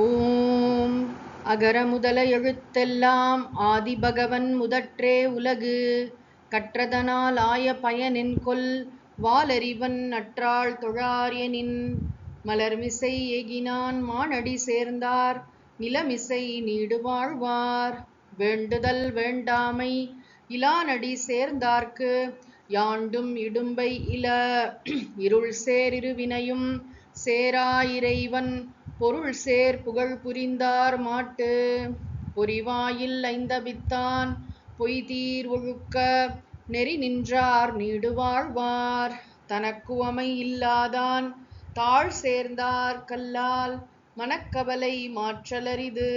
ஓம் அகர முதல எழுத்தெல்லாம் ஆதிபகவன் முதற்றே உலகு கற்றதனால் ஆய பயனென்கொல் வாலறிவன் நற்றாள் தொழார்யனின் மலர்மிசை ஏகினான் மானடி சேர்ந்தார் நிலமிசை நீடு வாழ்வார் வேண்டுதல் வேண்டாமை இலானடி சேர்ந்தார்க்கு யாண்டும் இடும்பை இல இருள் சேர் இருவினையும் சேரா இறைவன் பொருள் சேர் புகழ் புரிந்தார் மாட்டு பொறிவாயில் ஐந்தவித்தான் பொய்தீர் ஒழுக்க நெறி நின்றார் நீடு வாழ்வார் தனக்குவமை இல்லாதான் தாழ் சேர்ந்தார் கல்லால் மனக்கவலை மாற்றலரிது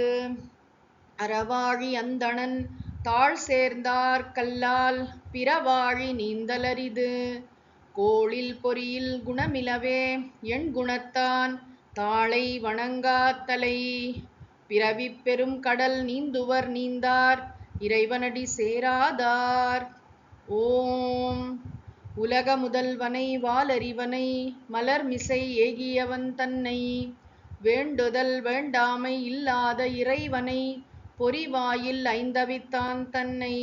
அறவாழி அந்தணன் தாழ் சேர்ந்தார் கல்லால் பிறவாழி நீந்தலரிது கோளில் பொறியில் குணமிலவே எண் குணத்தான் தாளை வணங்காத்தலை பிறவி பெரும் கடல் நீந்துவர் நீந்தார் இறைவனடி சேராதார். ஓம் உலக முதல்வனை வாலறிவனை மலர்மிசை ஏகியவன் தன்னை வேண்டுதல் வேண்டாமை இல்லாத இறைவனை பொறிவாயில் ஐந்தவித்தான் தன்னை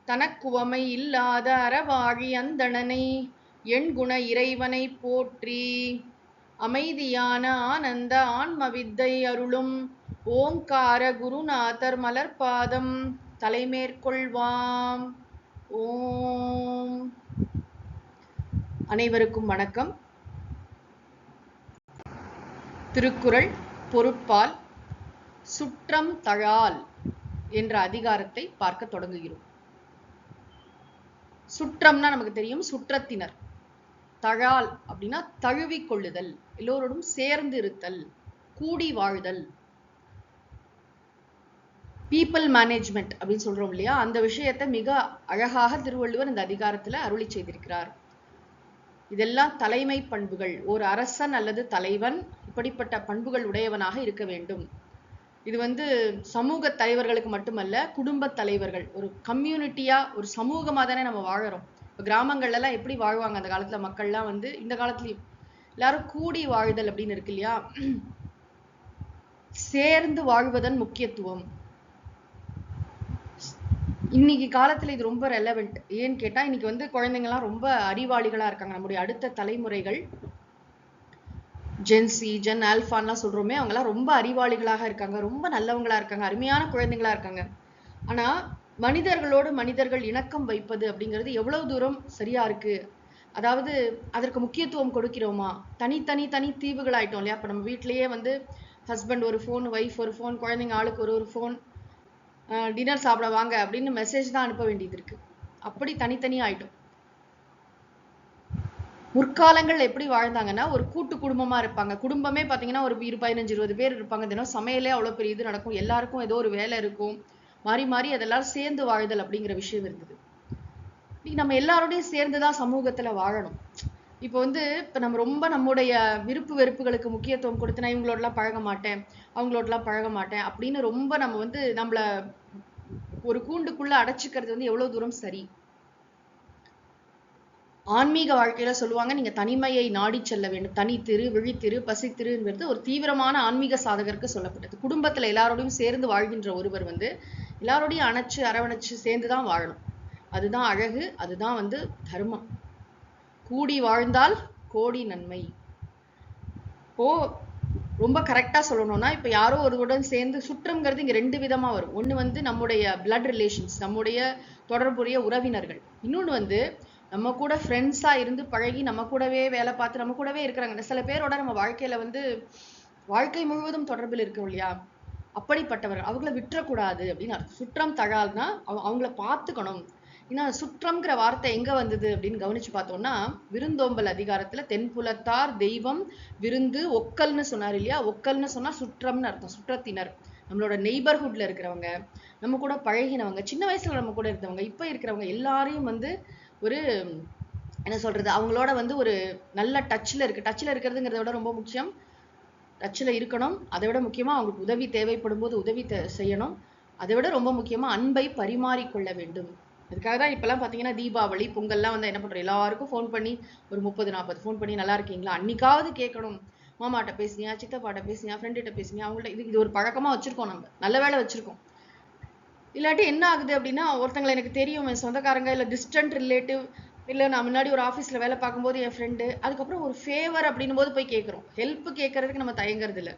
தனக்குவமை இல்லாத அறவாழி அந்தணனை எண்குண இறைவனை போற்றி அமைதியான ஆனந்த ஆன்மவித்தை அருளும் ஓங்கார குருநாதர் மலர்பாதம் தலைமேற்கொள்வாம். ஓம். அனைவருக்கும் வணக்கம். திருக்குறள் பொருட்பால் சுற்றம் தழால் என்ற அதிகாரத்தை பார்க்க தொடங்குகிறோம். சுற்றம்னா நமக்கு தெரியும், சுற்றத்தினர். தழால் அப்படின்னா தழுவி கொள்ளுதல், எல்லோரோடும் சேர்ந்து இருத்தல், கூடி வாழ்தல், பீப்பிள் மேனேஜ்மெண்ட் அப்படின்னு சொல்றோம் இல்லையா, அந்த விஷயத்தை மிக அழகாக திருவள்ளுவர் இந்த அதிகாரத்துல அருளி செய்திருக்கிறார். இதெல்லாம் தலைமை பண்புகள். ஒரு அரசன் அல்லது தலைவன் இப்படிப்பட்ட பண்புகள் உடையவனாக இருக்க வேண்டும். இது சமூக தலைவர்களுக்கு மட்டுமல்ல, குடும்ப தலைவர்கள், ஒரு கம்யூனிட்டியா, ஒரு சமூகமா தானே நம்ம வாழறோம். இப்போ கிராமங்கள்ல எல்லாம் எப்படி வாழ்வாங்க அந்த காலத்துல மக்கள்லாம், இந்த காலத்துலயும் எல்லாரும் கூடி வாழ்தல் அப்படின்னு இருக்கு இல்லையா, சேர்ந்து வாழ்வதன் முக்கியத்துவம் இன்னைக்கு காலத்துல இது ரொம்ப ரெலவெண்ட். ஏன்னு கேட்டா, இன்னைக்கு குழந்தைங்க எல்லாம் ரொம்ப அறிவாளிகளா இருக்காங்க. நம்முடைய அடுத்த தலைமுறைகள் ஜென்சி, ஜென் ஆல்பான்லாம் சொல்றோமே, அவங்க எல்லாம் ரொம்ப அறிவாளிகளாக இருக்காங்க, ரொம்ப நல்லவங்களா இருக்காங்க, அருமையான குழந்தைங்களா இருக்காங்க. ஆனா மனிதர்களோடு மனிதர்கள் இணக்கம் வைப்பது அப்படிங்கிறது எவ்வளவு தூரம் சரியா இருக்கு, அதாவது அதற்கு முக்கியத்துவம் கொடுக்கிறோமா? தனி தீவுகள் ஆயிட்டோம் இல்லையா? இப்ப நம்ம வீட்லயே ஹஸ்பண்ட் ஒரு ஃபோன், ஒய்ஃப் ஒரு ஃபோன், குழந்தைங்க ஆளுக்கு ஒரு ஃபோன், டின்னர் சாப்பிட வாங்க அப்படின்னு மெசேஜ் தான் அனுப்ப வேண்டியது இருக்கு. அப்படி தனித்தனி ஆயிட்டோம். முற்காலங்கள் எப்படி வாழ்ந்தாங்கன்னா, ஒரு கூட்டு குடும்பமா இருப்பாங்க. குடும்பமே பாத்தீங்கன்னா ஒரு 15-20 பேர் இருப்பாங்க. தினம் சமையலே அவ்வளவு பெரிய இது நடக்கும். எல்லாருக்கும் ஏதோ ஒரு வேலை இருக்கும். மாறி மாறி அதெல்லாம் சேர்ந்து வாழ்தல் அப்படிங்கிற விஷயம் இருந்தது. நம்ம எல்லாரோடையும் சேர்ந்துதான் சமூகத்துல வாழணும். இப்ப நம்ம ரொம்ப நம்முடைய விருப்பு வெறுப்புகளுக்கு முக்கியத்துவம் கொடுத்து, நான் இவங்களோடலாம் பழக மாட்டேன், அவங்களோடலாம் பழக மாட்டேன் அப்படின்னு ரொம்ப நம்ம நம்மள ஒரு கூண்டுக்குள்ள அடைச்சிக்கிறது எவ்வளவு தூரம் சரி? ஆன்மீக வாழ்க்கையில சொல்லுவாங்க, நீங்க தனிமையை நாடி செல்ல வேண்டும். தனித்திரு, விழித்திரு, பசித்திருங்கிறது ஒரு தீவிரமான ஆன்மீக சாதகருக்கு சொல்லப்பட்டது. குடும்பத்துல எல்லாரோடையும் சேர்ந்து வாழ்கின்ற ஒருவர் எல்லாரோடையும் அணைச்சு அரவணைச்சு சேர்ந்துதான் வாழணும். அதுதான் அழகு, அதுதான் தர்மம். கூடி வாழ்ந்தால் கோடி நன்மை. இப்போ ரொம்ப கரெக்டா சொல்லணும்னா, இப்ப யாரோ ஒருவருடன் சேர்ந்து சுற்றம்ங்கிறது இங்க 2 விதமா வரும். ஒண்ணு நம்முடைய பிளட் ரிலேஷன்ஸ், நம்முடைய தொடர்புடைய உறவினர்கள். இன்னொன்னு நம்ம கூட ஃப்ரெண்ட்ஸா இருந்து பழகி நம்ம கூடவே வேலை பார்த்து நம்ம கூடவே இருக்கிறாங்க. சில பேரோட நம்ம வாழ்க்கையில வாழ்க்கை முழுவதும் தொடர்பில் இருக்கோம் இல்லையா, அப்படிப்பட்டவர்கள், அவங்கள விட்டுறக்கூடாது அப்படின்னு அர்த்தம். சுற்றம் தழால்னா அவங்கள பார்த்துக்கணும். ஏன்னா சுற்றம்ங்கிற வார்த்தை எங்க வந்தது அப்படின்னு கவனிச்சு பார்த்தோம்னா, விருந்தோம்பல் அதிகாரத்துல தென்புலத்தார் தெய்வம் விருந்து ஒக்கல்னு சொன்னார் இல்லையா. ஒக்கல்னு சொன்னா சுற்றம்னு அர்த்தம். சுற்றத்தினர், நம்மளோட நெய்பர்ஹுட்ல இருக்கிறவங்க, நம்ம கூட பழகினவங்க, சின்ன வயசுல நம்ம கூட இருந்தவங்க, இப்ப இருக்கிறவங்க எல்லாரையும் ஒரு என்ன சொல்றது, அவங்களோட ஒரு நல்ல டச்ல இருக்கிறதுங்கிறத விட ரொம்ப முக்கியம், டச்ல இருக்கணும். அதை விட முக்கியமா அவங்களுக்கு உதவி தேவைப்படும் போது உதவி செய்யணும். அதை விட ரொம்ப முக்கியமா அன்பை பரிமாறிக்கொள்ள வேண்டும். அதுக்காக தான் இப்பெல்லாம் பாத்தீங்கன்னா தீபாவளி, பொங்கல்லாம் என்ன பண்றோம், எல்லாருக்கும் ஃபோன் பண்ணி ஒரு 30-40 ஃபோன் பண்ணி நல்லா இருக்கீங்களா, அன்னைக்காவது கேட்கணும். மாமாட்ட பேசுனியா, சித்தப்பாட்ட பேசுனியா, ஃப்ரெண்டுகிட்ட பேசுனியா, அவங்கள்ட்ட இது ஒரு பழக்கமா வச்சிருக்கோம். நம்ம நல்ல வேலை வச்சிருக்கோம். இல்லாட்டி என்ன ஆகுது அப்படின்னா, ஒருத்தங்களை எனக்கு தெரியும், என் சொந்தக்காரங்க, இல்லை டிஸ்டன்ட் ரிலேட்டிவ், இல்லை நான் முன்னாடி ஒரு ஆஃபீஸில் வேலை பார்க்கும்போது என் ஃப்ரெண்டு, அதுக்கப்புறம் ஒரு ஃபேவர் அப்படின்னும் போது போய் கேட்குறோம். ஹெல்ப் கேட்கறதுக்கு நம்ம தயங்குறது இல்லை.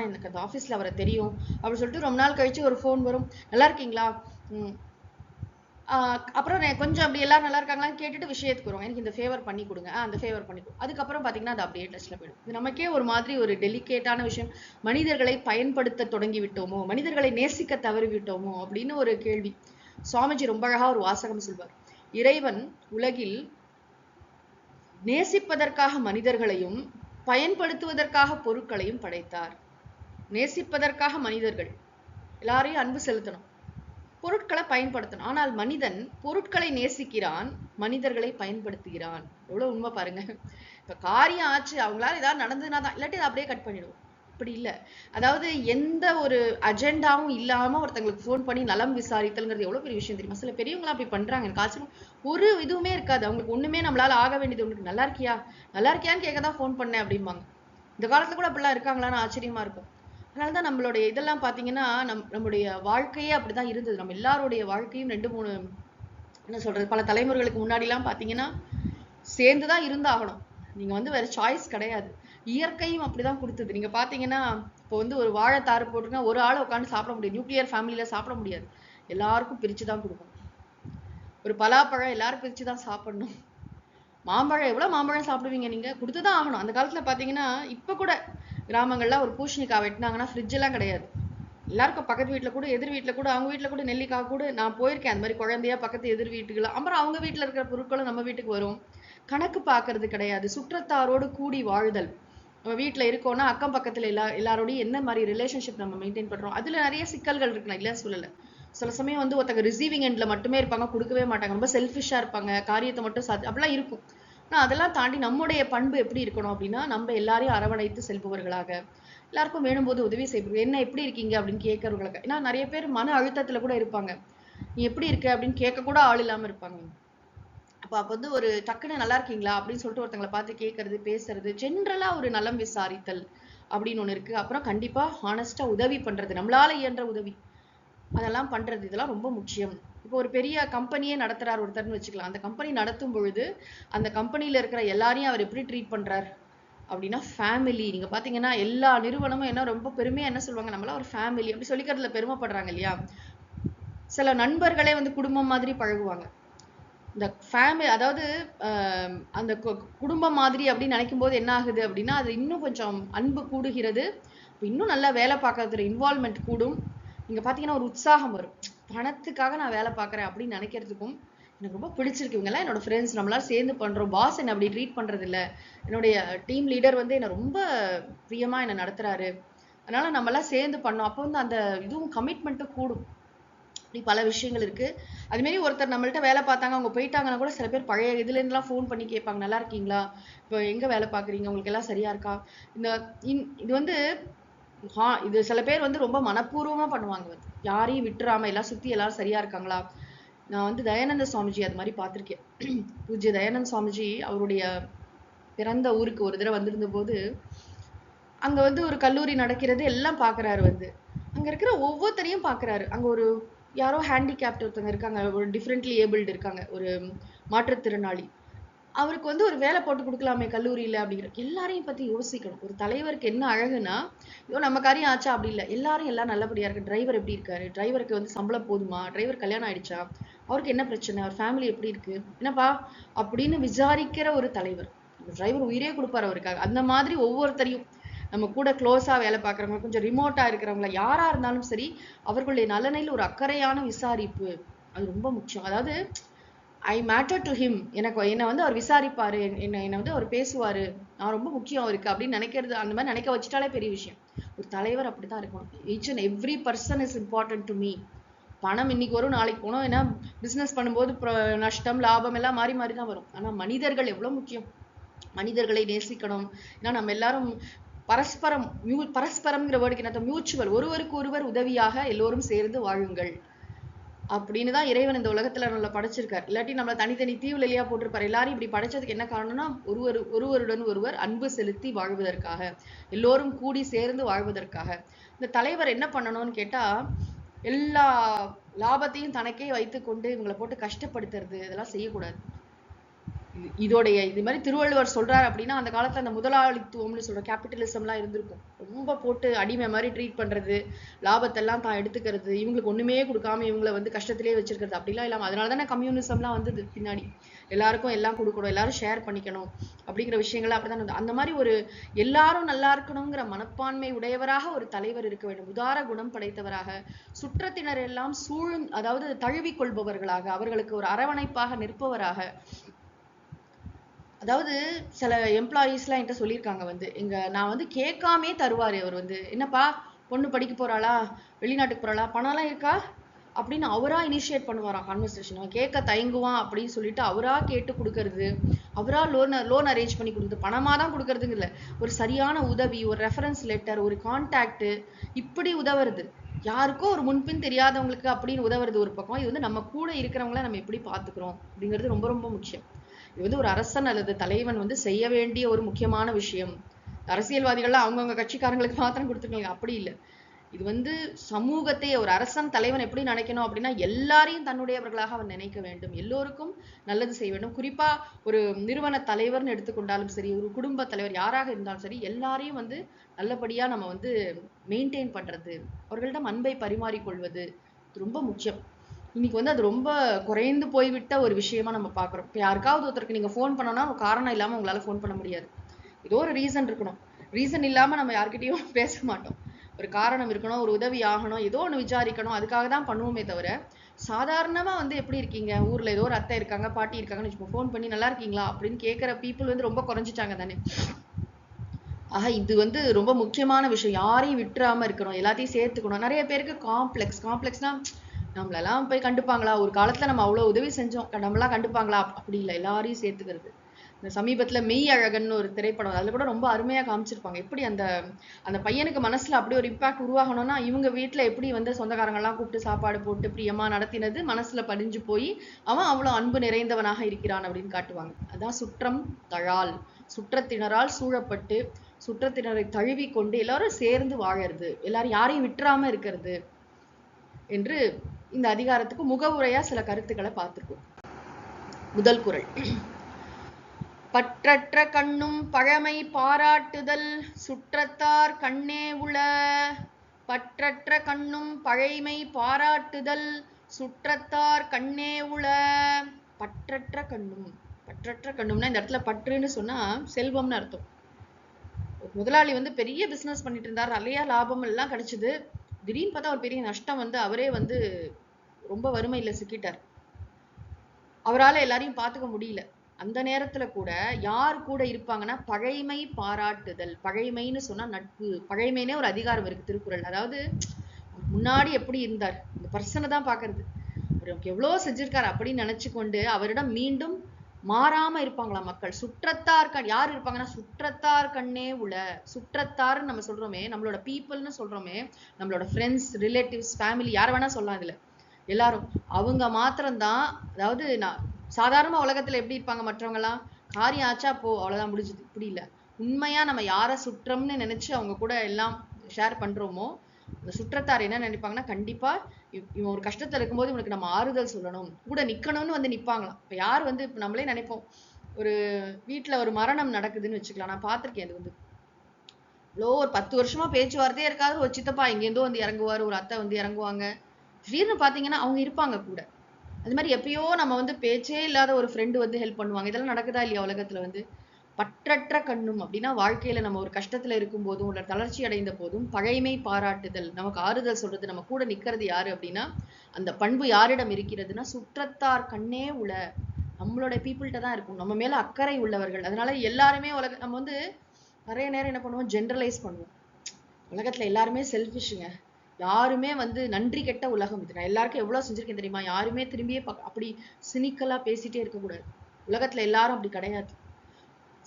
எனக்கு அந்த ஆஃபீஸில் அவரை தெரியும் அப்படின்னு சொல்லிட்டு ரொம்ப நாள் கழிச்சு ஒரு ஃபோன் வரும். நல்லா இருக்கீங்களா? அப்புறம் கொஞ்சம் அப்படி எல்லாரும் நல்லா இருக்காங்களான்னு கேட்டுட்டு விஷயத்துக்கு வரும். எனக்கு இந்த ஃபேவர் பண்ணி கொடுங்க, அந்த ஃபேவர் பண்ணி கொடுங்க. அதுக்கப்புறம் பார்த்தீங்கன்னா அது அப்படியே டச்ல போயிடும். இது நமக்கே ஒரு மாதிரி ஒரு டெலிகேட்டான விஷயம். மனிதர்களை பயன்படுத்த தொடங்கி விட்டோமோ, மனிதர்களை நேசிக்க தவறி விட்டோமோ அப்படின்னு ஒரு கேள்வி. சுவாமிஜி ரொம்ப அழகா ஒரு வாசகம் சொல்வார். இறைவன் உலகில் நேசிப்பதற்காக மனிதர்களையும் பயன்படுத்துவதற்காக பொருட்களையும் படைத்தார். நேசிப்பதற்காக மனிதர்கள் எல்லாரையும் அன்பு செலுத்தணும், பொருட்களை பயன்படுத்தணும். ஆனால் மனிதன் பொருட்களை நேசிக்கிறான், மனிதர்களை பயன்படுத்துகிறான். எவ்வளவு உண்மை பாருங்க. இப்ப காரியம் ஆச்சு, அவங்களால ஏதாவது நடந்ததுன்னா தான், இல்லாட்டி அப்படியே கட் பண்ணிடுவோம். அப்படி இல்லை. அதாவது எந்த ஒரு அஜெண்டாவும் இல்லாம ஒருத்தங்களுக்கு ஃபோன் பண்ணி நலம் விசாரித்தல்ங்கிறது எவ்வளவு பெரிய விஷயம் தெரியுமா? சில பெரியவங்களாம் அப்படி பண்றாங்க. எனக்கு ஆச்சரியம். ஒரு இதுவுமே இருக்காது அவங்களுக்கு. ஒண்ணுமே நம்மளால ஆக வேண்டியது ஒண்ணு. நல்லா இருக்கியா, நல்லா இருக்கியான்னு கேட்கதான் ஃபோன் பண்ணேன் அப்படிம்பாங்க. இந்த காலத்துல கூட அப்படிலாம் இருக்காங்களான்னு ஆச்சரியமா இருக்கும். அதனாலதான் நம்மளுடைய இதெல்லாம் பாத்தீங்கன்னா நம்முடைய வாழ்க்கையே அப்படிதான் இருந்தது. நம்ம எல்லாருடைய வாழ்க்கையும் 2-3 என்ன சொல்றது, பல தலைமுறைகளுக்கு முன்னாடி எல்லாம் பாத்தீங்கன்னா சேர்ந்துதான் இருந்தாகணும். நீங்க வேற சாய்ஸ் கிடையாது. இயற்கையும் அப்படிதான் கொடுத்தது. நீங்க பாத்தீங்கன்னா இப்போ ஒரு வாழைத்தாறு போட்டுன்னா ஒரு ஆளை உட்காந்து சாப்பிட முடியாது. நியூக்ளியர் ஃபேமிலியில சாப்பிட முடியாது. எல்லாருக்கும் பிரிச்சுதான் கொடுக்கணும். ஒரு பலாப்பழம் எல்லாரும் பிரிச்சுதான் சாப்பிடணும். மாம்பழம் எவ்வளவு மாம்பழம் சாப்பிடுவீங்க நீங்க? கொடுத்துதான் ஆகணும். அந்த காலத்துல பாத்தீங்கன்னா இப்ப கூட கிராமங்கள்ல ஒரு பூசணிக்காய் வெட்டினாங்கன்னா ஃப்ரிட்ஜ் எல்லாம் கிடையாது. எல்லாருக்கும் பக்கத்து வீட்டுல கூட, எதிர் வீட்டுல கூட, அவங்க வீட்டுல கூட நெல்லிக்காய் கூட நான் போயிருக்கேன். அந்த மாதிரி குழந்தையா பக்கத்து எதிர் வீட்டுக்குள்ள. அப்புறம் அவங்க வீட்டுல இருக்கிற பொருட்களும் நம்ம வீட்டுக்கு வரும். கணக்கு பாக்குறது கிடையாது. சுற்றத்தாரோடு கூடி வாழ்தல். நம்ம வீட்டுல இருக்கோம்னா அக்கம் பக்கத்துல எல்லாரோடையும் என்ன மாதிரி ரிலேஷன்ஷிப் நம்ம மெயின்டைன் பண்றோம். அதுல நிறைய சிக்கல்கள் இருக்கு, நான் இல்லைன்னு சொல்லல. சில சமயம் ஒருத்தங்க ரிசீவிங் எண்ட்ல மட்டுமே இருப்பாங்க, கொடுக்கவே மாட்டாங்க, ரொம்ப செல்ஃபிஷா இருப்பாங்க, காரியத்தை மட்டும் அப்படிலாம் இருக்கும். ஆனா அதெல்லாம் தாண்டி நம்முடைய பண்பு எப்படி இருக்கணும் அப்படின்னா, நம்ம எல்லாரையும் அரவணைத்து செல்பவர்களாக, எல்லாருக்கும் வேணும்போது உதவி செய்வது, என்ன எப்படி இருக்கீங்க அப்படின்னு கேட்கறவங்களுக்கு. ஏன்னா நிறைய பேர் மன அழுத்தத்துல கூட இருப்பாங்க. நீ எப்படி இருக்க அப்படின்னு கேட்க கூட ஆள் இல்லாம இருப்பாங்க. அப்ப ஒரு டக்குன்னு நல்லா இருக்கீங்களா அப்படின்னு சொல்லிட்டு ஒருத்தங்களை பார்த்து கேட்கறது, பேசுறது, ஜென்ரலா ஒரு நலம் விசாரித்தல் அப்படின்னு ஒண்ணு இருக்கு. அப்புறம் கண்டிப்பா ஹானஸ்டா உதவி பண்றது, நம்மளால இயன்ற உதவி அதெல்லாம் பண்றது, இதெல்லாம் ரொம்ப முக்கியம். இப்போ ஒரு பெரிய கம்பெனியே நடத்துறாரு ஒருத்தர்னு வச்சுக்கலாம். அந்த கம்பெனி நடத்தும் பொழுது அந்த கம்பெனியில இருக்கிற எல்லாரையும் அவர் எப்படி ட்ரீட் பண்றாரு அப்படின்னா, ஃபேமிலி. நீங்க பாத்தீங்கன்னா எல்லா நிறுவனமும் என்ன ரொம்ப பெருமையா என்ன சொல்லுவாங்க, நம்மளாம் ஒரு ஃபேமிலி அப்படி சொல்லிக்கிறதுல பெருமைப்படுறாங்க இல்லையா? சில நண்பர்களே குடும்பம் மாதிரி பழகுவாங்க. இந்த ஃபேமிலி அதாவது அந்த குடும்பம் மாதிரி அப்படின்னு நினைக்கும் போது என்ன ஆகுது அப்படின்னா, அது இன்னும் கொஞ்சம் அன்பு கூடுகிறது, இன்னும் நல்லா வேலை பார்க்கறதுல இன்வால்மெண்ட் கூடும். நீங்க பாத்தீங்கன்னா ஒரு உற்சாகம் வரும். பணத்துக்காக நான் வேலை பார்க்கறேன் அப்படின்னு நினைக்கிறதுக்கும் எனக்கு ரொம்ப பிடிச்சிருக்கு. இவங்க எல்லாம் என்னோட ஃப்ரெண்ட்ஸ், நம்மளாம் சேர்ந்து பண்றோம். பாஸ் என்ன அப்படி ட்ரீட் பண்றது இல்ல, என்னுடைய டீம் லீடர் என்ன ரொம்ப பிரியமா என்ன நடத்துறாரு, அதனால நம்ம எல்லாம் சேர்ந்து பண்ணோம். அப்போ அந்த இதுவும் கமிட்மெண்ட்டும் கூடும். இப்படி பல விஷயங்கள் இருக்கு. அது மாதிரி ஒருத்தர் நம்மள்ட்ட வேலை பார்த்தாங்க, அவங்க போயிட்டாங்கன்னா கூட சில பேர் பழைய இதுல இருந்தெல்லாம் ஃபோன் பண்ணி கேட்பாங்க, நல்லா இருக்கீங்களா, இப்போ எங்க வேலை பார்க்குறீங்க, உங்களுக்கு எல்லாம் சரியா இருக்கா. இது இது சில பேர் ரொம்ப மனப்பூர்வமா பண்ணுவாங்க. யாரையும் விட்டுறாம எல்லாம் சுத்தி எல்லாரும் சரியா இருக்காங்களா. நான் தயானந்த சுவாமிஜி அது மாதிரி பார்த்திருக்கேன். பூஜ்ய தயானந்த சுவாமிஜி அவருடைய பிறந்த ஊருக்கு ஒரு தடவை வந்திருந்த போது அங்க ஒரு கல்லூரி நடக்கிறது எல்லாம் பாக்குறாரு. அங்க இருக்கிற ஒவ்வொருத்தரையும் பாக்குறாரு. அங்க ஒரு யாரோ ஹேண்டிகேப்ட் ஒருத்தவங்க இருக்காங்க, ஒரு டிஃப்ரெண்ட்லி ஏபிள்டு இருக்காங்க, ஒரு மாற்றுத்திறனாளி. அவருக்கு ஒரு வேலை போட்டு கொடுக்கலாமே கல்லூரியில அப்படிங்கிற. எல்லாரையும் பத்தி யோசிக்கணும். ஒரு தலைவருக்கு என்ன அழகுனா, ஐயோ நம்ம காரியம் ஆச்சா அப்படி இல்லை, எல்லாரும் எல்லாம் நல்லபடியா இருக்கு. டிரைவர் எப்படி இருக்காரு, டிரைவருக்கு சம்பளம் போதுமா, டிரைவர் கல்யாணம் ஆயிடுச்சா, அவருக்கு என்ன பிரச்சனை, அவர் ஃபேமிலி எப்படி இருக்கு, என்னப்பா அப்படின்னு விசாரிக்கிற ஒரு தலைவர். டிரைவர் உயிரே கொடுப்பாரு அவருக்காக. அந்த மாதிரி ஒவ்வொருத்தரையும் நம்ம கூட க்ளோஸா வேலை பார்க்குறவங்க, கொஞ்சம் ரிமோட்டா இருக்கிறவங்கள யாரா இருந்தாலும் சரி, அவர்களுடைய நலனில் ஒரு அக்கறையான விசாரிப்பு அது ரொம்ப முக்கியம். அதாவது ஐ மேட்டர் டு ஹிம், என்னை அவர் விசாரிப்பாரு, என்னை அவர் பேசுவாரு, நான் ரொம்ப முக்கியம் அவருக்கு அப்படின்னு நினைக்கிறது, அந்த மாதிரி நினைக்க வச்சுட்டாலே பெரிய விஷயம். ஒரு தலைவர் அப்படித்தான் இருக்கணும். Each and every person is important to me. பணம் இன்னைக்கு வரும் நாளைக்கு போனோம். ஏன்னா பிசினஸ் பண்ணும்போது நஷ்டம் லாபம் எல்லாம் மாறி மாறி தான் வரும். ஆனா மனிதர்கள் எவ்வளவு முக்கியம். மனிதர்களை நேசிக்கணும். ஏன்னா நம்ம எல்லாரும் பரஸ்பரம்ங்கிற வேர்டுக்கு என்ன, மியூச்சுவல், ஒருவருக்கு ஒருவர் உதவியாக எல்லோரும் சேர்ந்து வாழுங்கள். அப்படின்னு தான் இறைவன் இந்த உலகத்துல நம்மளை படைச்சிருக்காரு. இல்லாட்டி நம்மள தனித்தனி தீவுல இல்லையா போட்டிருப்பாரு. எல்லாரையும் இப்படி படைச்சதுக்கு என்ன காரணம்னா, ஒருவருடன் ஒருவர் அன்பு செலுத்தி வாழ்வதற்காக, எல்லோரும் கூடி சேர்ந்து வாழ்வதற்காக. இந்த தலைவர் என்ன பண்ணணும்னு கேட்டா, எல்லா லாபத்தையும் தனக்கே வைத்துக்கொண்டு இவங்களை போட்டு கஷ்டப்படுத்துறது இதெல்லாம் செய்யக்கூடாது. இதோடைய இது மாதிரி திருவள்ளுவர் சொல்றாரு அப்படின்னா, அந்த காலத்துல அந்த முதலாளித்துவம்னு சொல்ற கேபிட்டலிசம்லாம் இருந்திருக்கும். ரொம்ப போட்டு அடிமை மாதிரி ட்ரீட் பண்றது, லாபத்தெல்லாம் தான் எடுத்துக்கிறது, இவங்களுக்கு ஒண்ணுமே கொடுக்காம இவங்களை வந்து கஷ்டத்திலேயே வச்சிருக்கிறது அப்படிலாம் இல்லாம, அதனால தானே கம்யூனிசம்லாம் வந்தது பின்னாடி. எல்லாருக்கும் எல்லாம் கொடுக்கணும், எல்லாரும் ஷேர் பண்ணிக்கணும் அப்படிங்கிற விஷயங்கள்லாம் அப்படிதான் இருந்தது. அந்த மாதிரி ஒரு எல்லாரும் நல்லா இருக்கணுங்கிற மனப்பான்மை உடையவராக ஒரு தலைவர் இருக்க வேண்டும். உதார குணம் படைத்தவராக, சுற்றத்தினர் எல்லாம் அதாவது தழுவிக் கொள்பவர்களாக, அவர்களுக்கு ஒரு அரவணைப்பாக நிற்பவராக. அதாவது சில எம்ப்ளாயீஸ்லாம் என்கிட்ட சொல்லியிருக்காங்க வந்து, நான் வந்து கேட்காமே தருவாரு அவர் வந்து, என்னப்பா பொண்ணு படிக்க போறாளா, வெளிநாட்டுக்கு போறாளா, பணம்லாம் இருக்கா அப்படின்னு அவரா இனிஷியேட் பண்ணுவாராம் கான்வர்சேஷன். அவன் கேட்க தயங்குவான் அப்படின்னு சொல்லிட்டு அவரா கேட்டு கொடுக்கறது, அவரா லோன் அரேஞ்ச் பண்ணி கொடுக்குறது, பணமா தான் கொடுக்கறதுங்க, ஒரு சரியான உதவி, ஒரு ரெஃபரன்ஸ் லெட்டர், ஒரு கான்டாக்ட், இப்படி உதவுறது. யாருக்கோ ஒரு முன்பின் தெரியாதவங்களுக்கு அப்படின்னு உதவுறது ஒரு பக்கம். இது வந்து நம்ம கூட இருக்கிறவங்கள நம்ம எப்படி பார்த்துக்கிறோம் அப்படிங்கிறது ரொம்ப ரொம்ப முக்கியம். இது வந்து ஒரு அரசன் அல்லது தலைவன் வந்து செய்ய வேண்டிய ஒரு முக்கியமான விஷயம். அரசியல்வாதிகள்லாம் அவங்கவுங்க கட்சிக்காரங்களுக்கு மாத்திரம் கொடுத்துருக்காங்க, அப்படி இல்லை. இது வந்து சமூகத்தை ஒரு அரசன் தலைவன் எப்படி நினைக்கணும் அப்படின்னா, எல்லாரையும் தன்னுடையவர்களாக அவன் நினைக்க வேண்டும், எல்லோருக்கும் நல்லது செய்ய வேண்டும். குறிப்பா ஒரு நிறுவன தலைவர்னு எடுத்துக்கொண்டாலும் சரி, ஒரு குடும்ப தலைவர் யாராக இருந்தாலும் சரி, எல்லாரையும் வந்து நல்லபடியா நம்ம வந்து மெயின்டைன் பண்றது, அவர்களிடம் அன்பை பரிமாறிக்கொள்வது ரொம்ப முக்கியம். இன்னைக்கு வந்து அது ரொம்ப குறைந்து போய்விட்ட ஒரு விஷயமா நம்ம பாக்குறோம். இப்போ யாருக்காவது ஒருத்தருக்கு நீங்க ஃபோன் பண்ணோம்னா காரணம் இல்லாம உங்களால ஃபோன் பண்ண முடியாது. ஏதோ ஒரு ரீசன் இருக்கணும். ரீசன் இல்லாம நம்ம யார்கிட்டயும் பேச மாட்டோம். ஒரு காரணம் இருக்கணும், ஒரு உதவி ஆகணும், ஏதோ ஒண்ணு விசாரிக்கணும், அதுக்காக தான் பண்ணுவோமே தவிர, சாதாரணமா வந்து எப்படி இருக்கீங்க, ஊர்ல ஏதோ ஒரு அத்தை இருக்காங்க, பாட்டி இருக்காங்கன்னு வச்சுக்கோ, ஃபோன் பண்ணி நல்லா இருக்கீங்களா அப்படின்னு கேட்கிற பீப்புள் வந்து ரொம்ப குறைஞ்சிட்டாங்க தானே. ஆக இது வந்து ரொம்ப முக்கியமான விஷயம். யாரையும் விட்டுறாம இருக்கணும், எல்லாத்தையும் சேர்த்துக்கணும். நிறைய பேருக்கு காம்ப்ளெக்ஸ்னா நம்மளெல்லாம் போய் கண்டுப்பாங்களா, ஒரு காலத்துல நம்ம அவ்வளவு உதவி செஞ்சோம், நம்மளாம் கண்டுப்பாங்களா, அப்படி இல்லை, எல்லாரையும் சேர்த்துக்கிறது. இந்த சமீபத்துல மெய் அழகன்னு ஒரு திரைப்படம், அதுல கூட ரொம்ப அருமையா காமிச்சிருப்பாங்க. எப்படி அந்த அந்த பையனுக்கு மனசுல அப்படி ஒரு இம்பாக்ட் உருவாகணும்னா, இவங்க வீட்டுல எப்படி வந்து சொந்தக்காரங்க எல்லாம் கூப்பிட்டு சாப்பாடு போட்டு பிரியமா நடத்தினது மனசுல பதிஞ்சு போய் அவன் அவ்வளவு அன்பு நிறைந்தவனாக இருக்கிறான் அப்படின்னு காட்டுவாங்க. அதான் சுற்றம் தழால், சுற்றத்தினரால் சூழப்பட்டு சுற்றத்தினரை தழுவி கொண்டு எல்லாரும் சேர்ந்து வாழறது, எல்லாரும் யாரையும் விட்டுறாம இருக்கிறது என்று இந்த அதிகாரத்துக்கு முகவுரையா சில கருத்துக்களை பார்த்திருக்கோம். முதல் குறள். பற்றற்ற கண்ணும் பழமை பாராட்டுதல் சுற்றத்தார் கண்ணே உள. பற்றற்ற கண்ணும் பழைமை பாராட்டுதல் சுற்றத்தார் கண்ணே உள. பற்றற்ற கண்ணும்னா இந்த இடத்துல பற்றுன்னு சொன்னா செல்வம்னு அர்த்தம். முதலாளி வந்து பெரிய பிசினஸ் பண்ணிட்டு இருந்தார், நிறைய லாபம் எல்லாம் கிடைச்சது. திடீர்னு பார்த்தா ஒரு பெரிய நஷ்டம் வந்து அவரே வந்து ரொம்ப வறுமையில சிக்கிட்டார். அவரால் எல்லாரையும் பார்த்துக்க முடியல. அந்த நேரத்துல கூட யார் கூட இருப்பாங்கன்னா, பழைமை பாராட்டுதல். பழைமைன்னு சொன்னா நட்பு. பழைமைனே ஒரு அதிகாரம் இருக்கு திருக்குறள். அதாவது முன்னாடி எப்படி இருந்தார், இந்த பர்சனை தான் பாக்குறது, அவருக்கு எவ்வளவு செஞ்சிருக்காரு அப்படின்னு நினைச்சு கொண்டு அவரிடம் மீண்டும் மாறாம இருப்பாங்களா மக்கள். சுற்றத்தார் யார் இருப்பாங்கன்னா, சுற்றத்தார் கண்ணே உள. சுற்றத்தார்ன்னு நம்ம சொல்றோமே, நம்மளோட பீப்புள்னு சொல்றோமே, நம்மளோட ஃப்ரெண்ட்ஸ், ரிலேட்டிவ்ஸ், ஃபேமிலி, யார வேணா சொல்லலாம் இதுல, எல்லாரும் அவங்க மாத்திரம்தான். அதாவது நான் சாதாரண உலகத்துல எப்படி இருப்பாங்க மற்றவங்க எல்லாம், காரியம் ஆச்சா போ அவ்வளவுதான் முடிஞ்சுது, இப்படி இல்ல. உண்மையா நம்ம யார சுற்றம்னு நினைச்சு அவங்க கூட எல்லாம் ஷேர் பண்றோமோ, இந்த சுற்றத்தார் என்ன நினைப்பாங்கன்னா, கண்டிப்பா இவன் ஒரு கஷ்டத்துல இருக்கும்போது இவனுக்கு நம்ம ஆறுதல் சொல்லணும், கூட நிக்கணும்னு வந்து நிப்பாங்களாம். இப்ப யார் வந்து இப்ப நம்மளே நினைப்போம், ஒரு வீட்டுல ஒரு மரணம் நடக்குதுன்னு வச்சுக்கலாம், நான் பார்த்திருக்கேன். அது வந்து ஒரு 10 வருஷமா பேச்சுவார்த்தையே இருக்காது. ஒரு சித்தப்பா எங்கேருந்தோ வந்து இறங்குவாரு, ஒரு அத்தை வந்து இறங்குவாங்க, திடீர்னு பாத்தீங்கன்னா அவங்க இருப்பாங்க கூட. அது மாதிரி எப்பயோ நம்ம வந்து பேச்சே இல்லாத ஒரு ஃப்ரெண்டு வந்து ஹெல்ப் பண்ணுவாங்க. இதெல்லாம் நடக்குதா இல்லையா உலகத்துல வந்து. பற்றற்ற கண்ணும் அப்படின்னா, வாழ்க்கையில நம்ம ஒரு கஷ்டத்துல இருக்கும் போதும் இல்ல தளர்ச்சி அடைந்த போதும் பழைமை பாராட்டுதல், நமக்கு ஆறுதல் சொல்றது, நம்ம கூட நிக்கிறது யாரு அப்படின்னா, அந்த பண்பு யாரிடம் இருக்கிறதுனா, சுற்றத்தார் கண்ணே உள. நம்மளோட பீப்புள்கிட்ட தான் இருக்கும், நம்ம மேல அக்கறை உள்ளவர்கள். அதனால எல்லாருமே நம்ம வந்து நிறைய நேரம் என்ன பண்ணுவோம், ஜென்ரலைஸ் பண்ணுவோம். உலகத்துல எல்லாருமே செல்ஃபிஷ்ங்க, யாருமே வந்து நன்றி கெட்ட உலகம் இது. நான் எல்லாருக்கும் எவ்வளவு செஞ்சிருக்கேன் தெரியுமா, யாருமே திரும்பியே அப்படி சினிக்கலா பேசிட்டே இருக்கக்கூடாது. உலகத்துல எல்லாரும் அப்படி கிடையாது.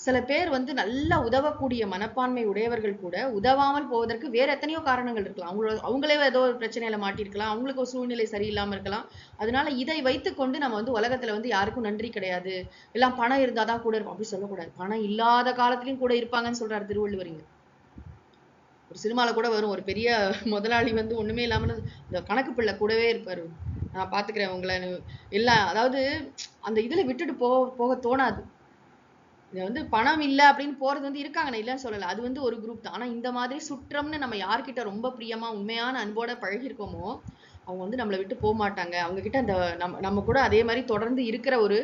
சில பேர் வந்து நல்லா உதவக்கூடிய மனப்பான்மை உடையவர்கள் கூட உதவாமல் போவதற்கு வேற எத்தனையோ காரணங்கள் இருக்கலாம். அவங்களே ஏதோ ஒரு பிரச்சனையில மாட்டியிருக்கலாம். அவங்களுக்கு ஒரு சூழ்நிலை சரியில்லாம இருக்கலாம். அதனால இதை வைத்துக்கொண்டு நம்ம வந்து உலகத்துல வந்து யாருக்கும் நன்றி கிடையாது. எல்லாம் பணம் இருந்தாதான் கூட இருக்கும் அப்படி சொல்லக்கூடாது. பணம் இல்லாத காலத்திலயும் கூட இருப்பாங்கன்னு சொல்றாரு திருவள்ளுவர் இங்க. ஒரு சினிமால கூட வரும். ஒரு பெரிய முதலாளி வந்து ஒண்ணுமே இல்லாம இந்த கணக்கு பிள்ளை கூடவே இருப்பாரு. நான் பாத்துக்கிறேன் உங்களை எல்லாம், அதாவது அந்த இதுல விட்டுட்டு போக தோணாது. இது வந்து பணம் இல்ல அப்படின்னு போறது வந்து இருக்காங்க, நான் இல்லைன்னு சொல்லல. அது வந்து ஒரு குரூப் தான். ஆனா இந்த மாதிரி சுற்றம்னு நம்ம யார்கிட்ட ரொம்ப பிரியமா உண்மையான அன்போட பழகிருக்கோமோ அவங்க வந்து நம்மளை விட்டு போக மாட்டாங்க. அவங்க கிட்ட அந்த நம்ம கூட அதே மாதிரி தொடர்ந்து இருக்கிற ஒரு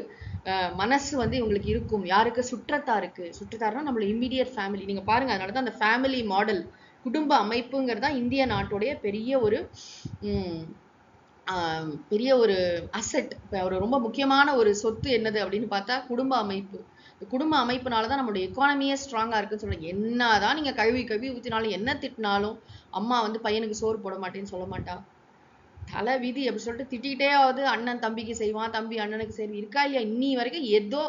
மனசு வந்து இவங்களுக்கு இருக்கும். யாருக்கு? சுற்றத்தாருக்கு. சுற்றத்தாருன்னா நம்மள இம்மீடியட் ஃபேமிலி. நீங்க பாருங்க, அதனாலதான் அந்த ஃபேமிலி மாடல், குடும்ப அமைப்புங்கிறதா இந்திய நாட்டுடைய பெரிய ஒரு பெரிய ஒரு அசெட். ஒரு ரொம்ப முக்கியமான ஒரு சொத்து என்னது அப்படின்னு பார்த்தா குடும்ப அமைப்பு. குடும்ப அமைப்புனாலதான் நம்மளுடைய எக்கானமியே ஸ்ட்ராங்கா இருக்குன்னு சொல்றேன். என்னதான் நீங்க கழுவி ஊத்தினாலும் என்ன திட்டினாலும் அம்மா வந்து பையனுக்கு சோறு போட மாட்டேன்னு சொல்ல மாட்டா. தலை விதி அப்படி சொல்லிட்டு திட்டிகிட்டேயாவது அண்ணன் தம்பிக்கு செய்வான், தம்பி அண்ணனுக்கு செய்வான். இருக்கா இல்லையா? இன்னி வரைக்கும் ஏதோ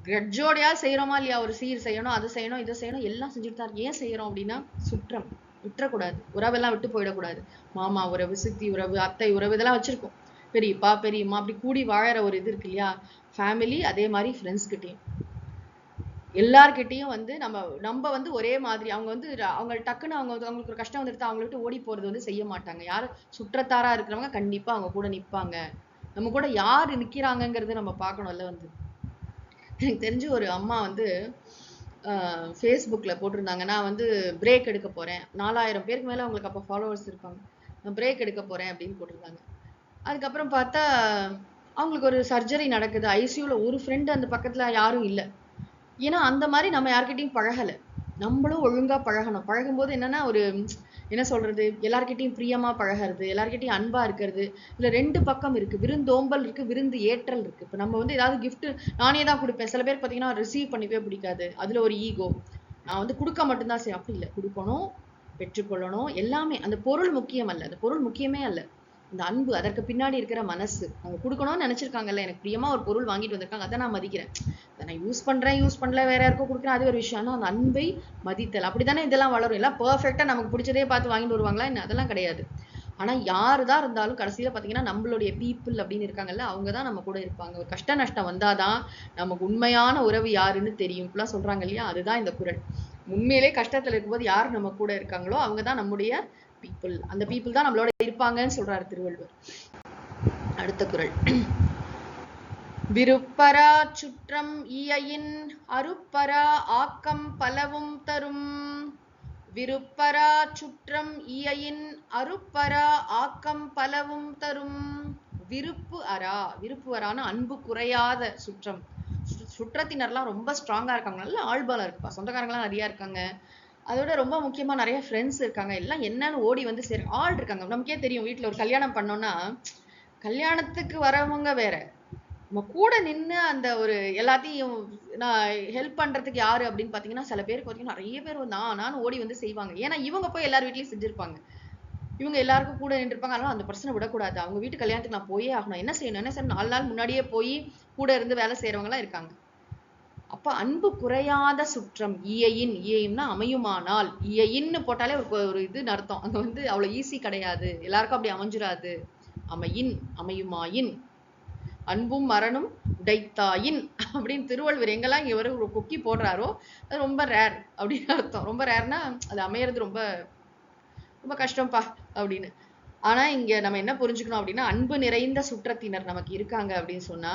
கிரட்ஜோடையா செய்யறோமா இல்லையா? ஒரு சீர் செய்யணும், அது செய்யணும், இதை செய்யணும், எல்லாம் செஞ்சுட்டு தான். ஏன் செய்யறோம் அப்படின்னா சுற்றம் விட்டுறக்கூடாது. உறவெல்லாம் விட்டு போயிடக்கூடாது. மாமா உறவு, சித்தி உறவு, அத்தை உறவு இதெல்லாம் வச்சிருக்கோம். பெரியப்பா பெரியம்மா அப்படி கூடி வாழற ஒரு இது இருக்கு இல்லையா? ஃபேமிலி. அதே மாதிரி ஃப்ரெண்ட்ஸ் கிட்டையும் எல்லார்கிட்டையும் வந்து நம்ம வந்து ஒரே மாதிரி. அவங்க வந்து அவங்க டக்குன்னு அவங்களுக்கு ஒரு கஷ்டம் வந்துட்டு அவங்கள விட்டு ஓடி போறது வந்து செய்ய மாட்டாங்க. யாரு? சுற்றத்தாரா இருக்கிறவங்க கண்டிப்பா அவங்க கூட நிப்பாங்க. நம்ம கூட யாரு நிக்கிறாங்கங்கிறது நம்ம பார்க்கணும்ல. வந்து எனக்கு தெரிஞ்சு ஒரு அம்மா வந்து ஃபேஸ்புக்ல போட்டிருந்தாங்க, நான் வந்து பிரேக் எடுக்க போறேன். 4000 பேருக்கு மேல அவங்களுக்கு அப்போ ஃபாலோவர்ஸ் இருப்பாங்க. நான் பிரேக் எடுக்க போறேன் அப்படின்னு போட்டிருந்தாங்க. அதுக்கப்புறம் பார்த்தா அவங்களுக்கு ஒரு சர்ஜரி நடக்குது. ஐசியூல ஒரு ஃப்ரெண்டு அந்த பக்கத்துல யாரும் இல்லை. ஏன்னா அந்த மாதிரி நம்ம யார்கிட்டயும் பழகல. நம்மளும் ஒழுங்கா பழகணும். பழகும்போது என்னன்னா ஒரு என்ன சொல்றது, எல்லார்கிட்டயும் பிரியமா பழகிறது, எல்லார்கிட்டயும் அன்பா இருக்கிறது. இதுல 2 பக்கம் இருக்கு. விருந்தோம்பல் இருக்கு, விருந்து ஏற்றல் இருக்கு. இப்ப நம்ம வந்து ஏதாவது கிஃப்ட் நானே தான் கொடுப்பேன். சில பேர் பாத்தீங்கன்னா ரிசீவ் பண்ணிக்கவே பிடிக்காது. அதுல ஒரு ஈகோ. நான் வந்து கொடுக்க மட்டும்தான் செய்யும். அப்படி இல்லை. கொடுக்கணும், பெற்றுக்கொள்ளணும், எல்லாமே. அந்த பொருள் முக்கியம் அல்ல. அந்த பொருள் முக்கியமே அல்ல. இந்த அன்பு, அதற்கு பின்னாடி இருக்கிற மனசு. அவங்க கொடுக்கணும்னு நினைச்சிருக்காங்கல்ல, எனக்கு பிரியமா ஒரு பொருள் வாங்கிட்டு வந்திருக்காங்க, அதை நான் மதிக்கிறேன். அதை நான் யூஸ் பண்றேன், யூஸ் பண்ணல, வேற யாருக்கும் கொடுக்குறேன், அது ஒரு விஷயம். ஆனா அந்த அன்பை மதித்தல். அப்படித்தானே இதெல்லாம் வளரும். எல்லாம் பெர்ஃபெக்டா நமக்கு பிடிச்சதே பார்த்து வாங்கிட்டு வருவாங்களா என்ன? அதெல்லாம் கிடையாது. ஆனா யாருதான் இருந்தாலும் கடைசியில பாத்தீங்கன்னா நம்மளுடைய பீப்புள் அப்படின்னு இருக்காங்கல்ல, அவங்கதான் நம்ம கூட இருப்பாங்க. ஒரு கஷ்ட நஷ்டம் வந்தாதான் நமக்கு உண்மையான உறவு யாருன்னு தெரியும். இப்பெல்லாம் சொல்றாங்க இல்லையா? அதுதான் இந்த குறள். உண்மையிலே கஷ்டத்துல இருக்கும்போது யார் நம்ம கூட இருக்காங்களோ அவங்கதான் நம்முடைய பீப்புள். அந்த பீப்புள் தான் நம்மளோட இருப்பாங்கன்னு சொல்றாரு திருவள்ளுவர். அடுத்த குறள். விருப்பரா சுற்றம் ஈயையின் அருப்பரா ஆக்கம் பலவும் தரும். விருப்பரா சுற்றம் ஈயையின் அருப்பரா ஆக்கம் பலவும் தரும். விருப்பு அரா. விருப்பு அறான அன்பு குறையாத சுற்றம். சுற்றத்தினர்லாம் ரொம்ப ஸ்ட்ராங்கா இருக்காங்க. நல்ல ஆள்பலம் இருக்குப்பா. சொந்தக்காரங்களாம் நிறைய இருக்காங்க. அதோட ரொம்ப முக்கியமா நிறைய ஃப்ரெண்ட்ஸ் இருக்காங்க. எல்லாம் என்னன்னு ஓடி வந்து ஆள் இருக்காங்க. நமக்கே தெரியும், வீட்டுல ஒரு கல்யாணம் பண்ணோம்னா கல்யாணத்துக்கு வரவங்க வேற, நம்ம கூட நின்று அந்த ஒரு எல்லாத்தையும் நான் ஹெல்ப் பண்றதுக்கு யாரு அப்படின்னு பாத்தீங்கன்னா, சில பேருக்கு பாத்தீங்கன்னா நிறைய பேர் வந்து நானும் ஓடி வந்து செய்வாங்க. ஏன்னா இவங்க போய் எல்லார் வீட்லயும் செஞ்சிருப்பாங்க. இவங்க எல்லாருக்கும் கூட நின்றுப்பாங்க. அதனால அந்த பிரச்சனை விடக்கூடாது. அவங்க வீட்டு கல்யாணத்துக்கு நான் போயே ஆகணும். என்ன செய்யணும் 4 நாள் முன்னாடியே போய் கூட இருந்து வேலை செய்யறவங்க எல்லாம் இருக்காங்க. அப்ப அன்பு குறையாத சுற்றம் ஈயையின். ஈயைன்னா அமையுமானால். ஈயைன்னு போட்டாலே ஒரு இது அர்த்தம். அங்க வந்து அவ்வளவு ஈஸி கிடையாது. எல்லாருக்கும் அப்படி அமைஞ்சிராது. அமையின், அமையுமாயின். அன்பும் மரணும் உடைத்தாயின் அப்படின்னு திருவள்ளுவர் எங்கெல்லாம் இங்க ஒரு கொக்கி போடுறாரோ அது ரொம்ப ரேர் அப்படின்னு அர்த்தம். ரொம்ப ரேர்னா அது அமையறது ரொம்ப ரொம்ப கஷ்டம்ப்பா அப்படின்னு. ஆனா இங்க நம்ம என்ன புரிஞ்சுக்கணும் அப்படின்னா, அன்பு நிறைந்த சுற்றத்தினர் நமக்கு இருக்காங்க அப்படின்னு சொன்னா,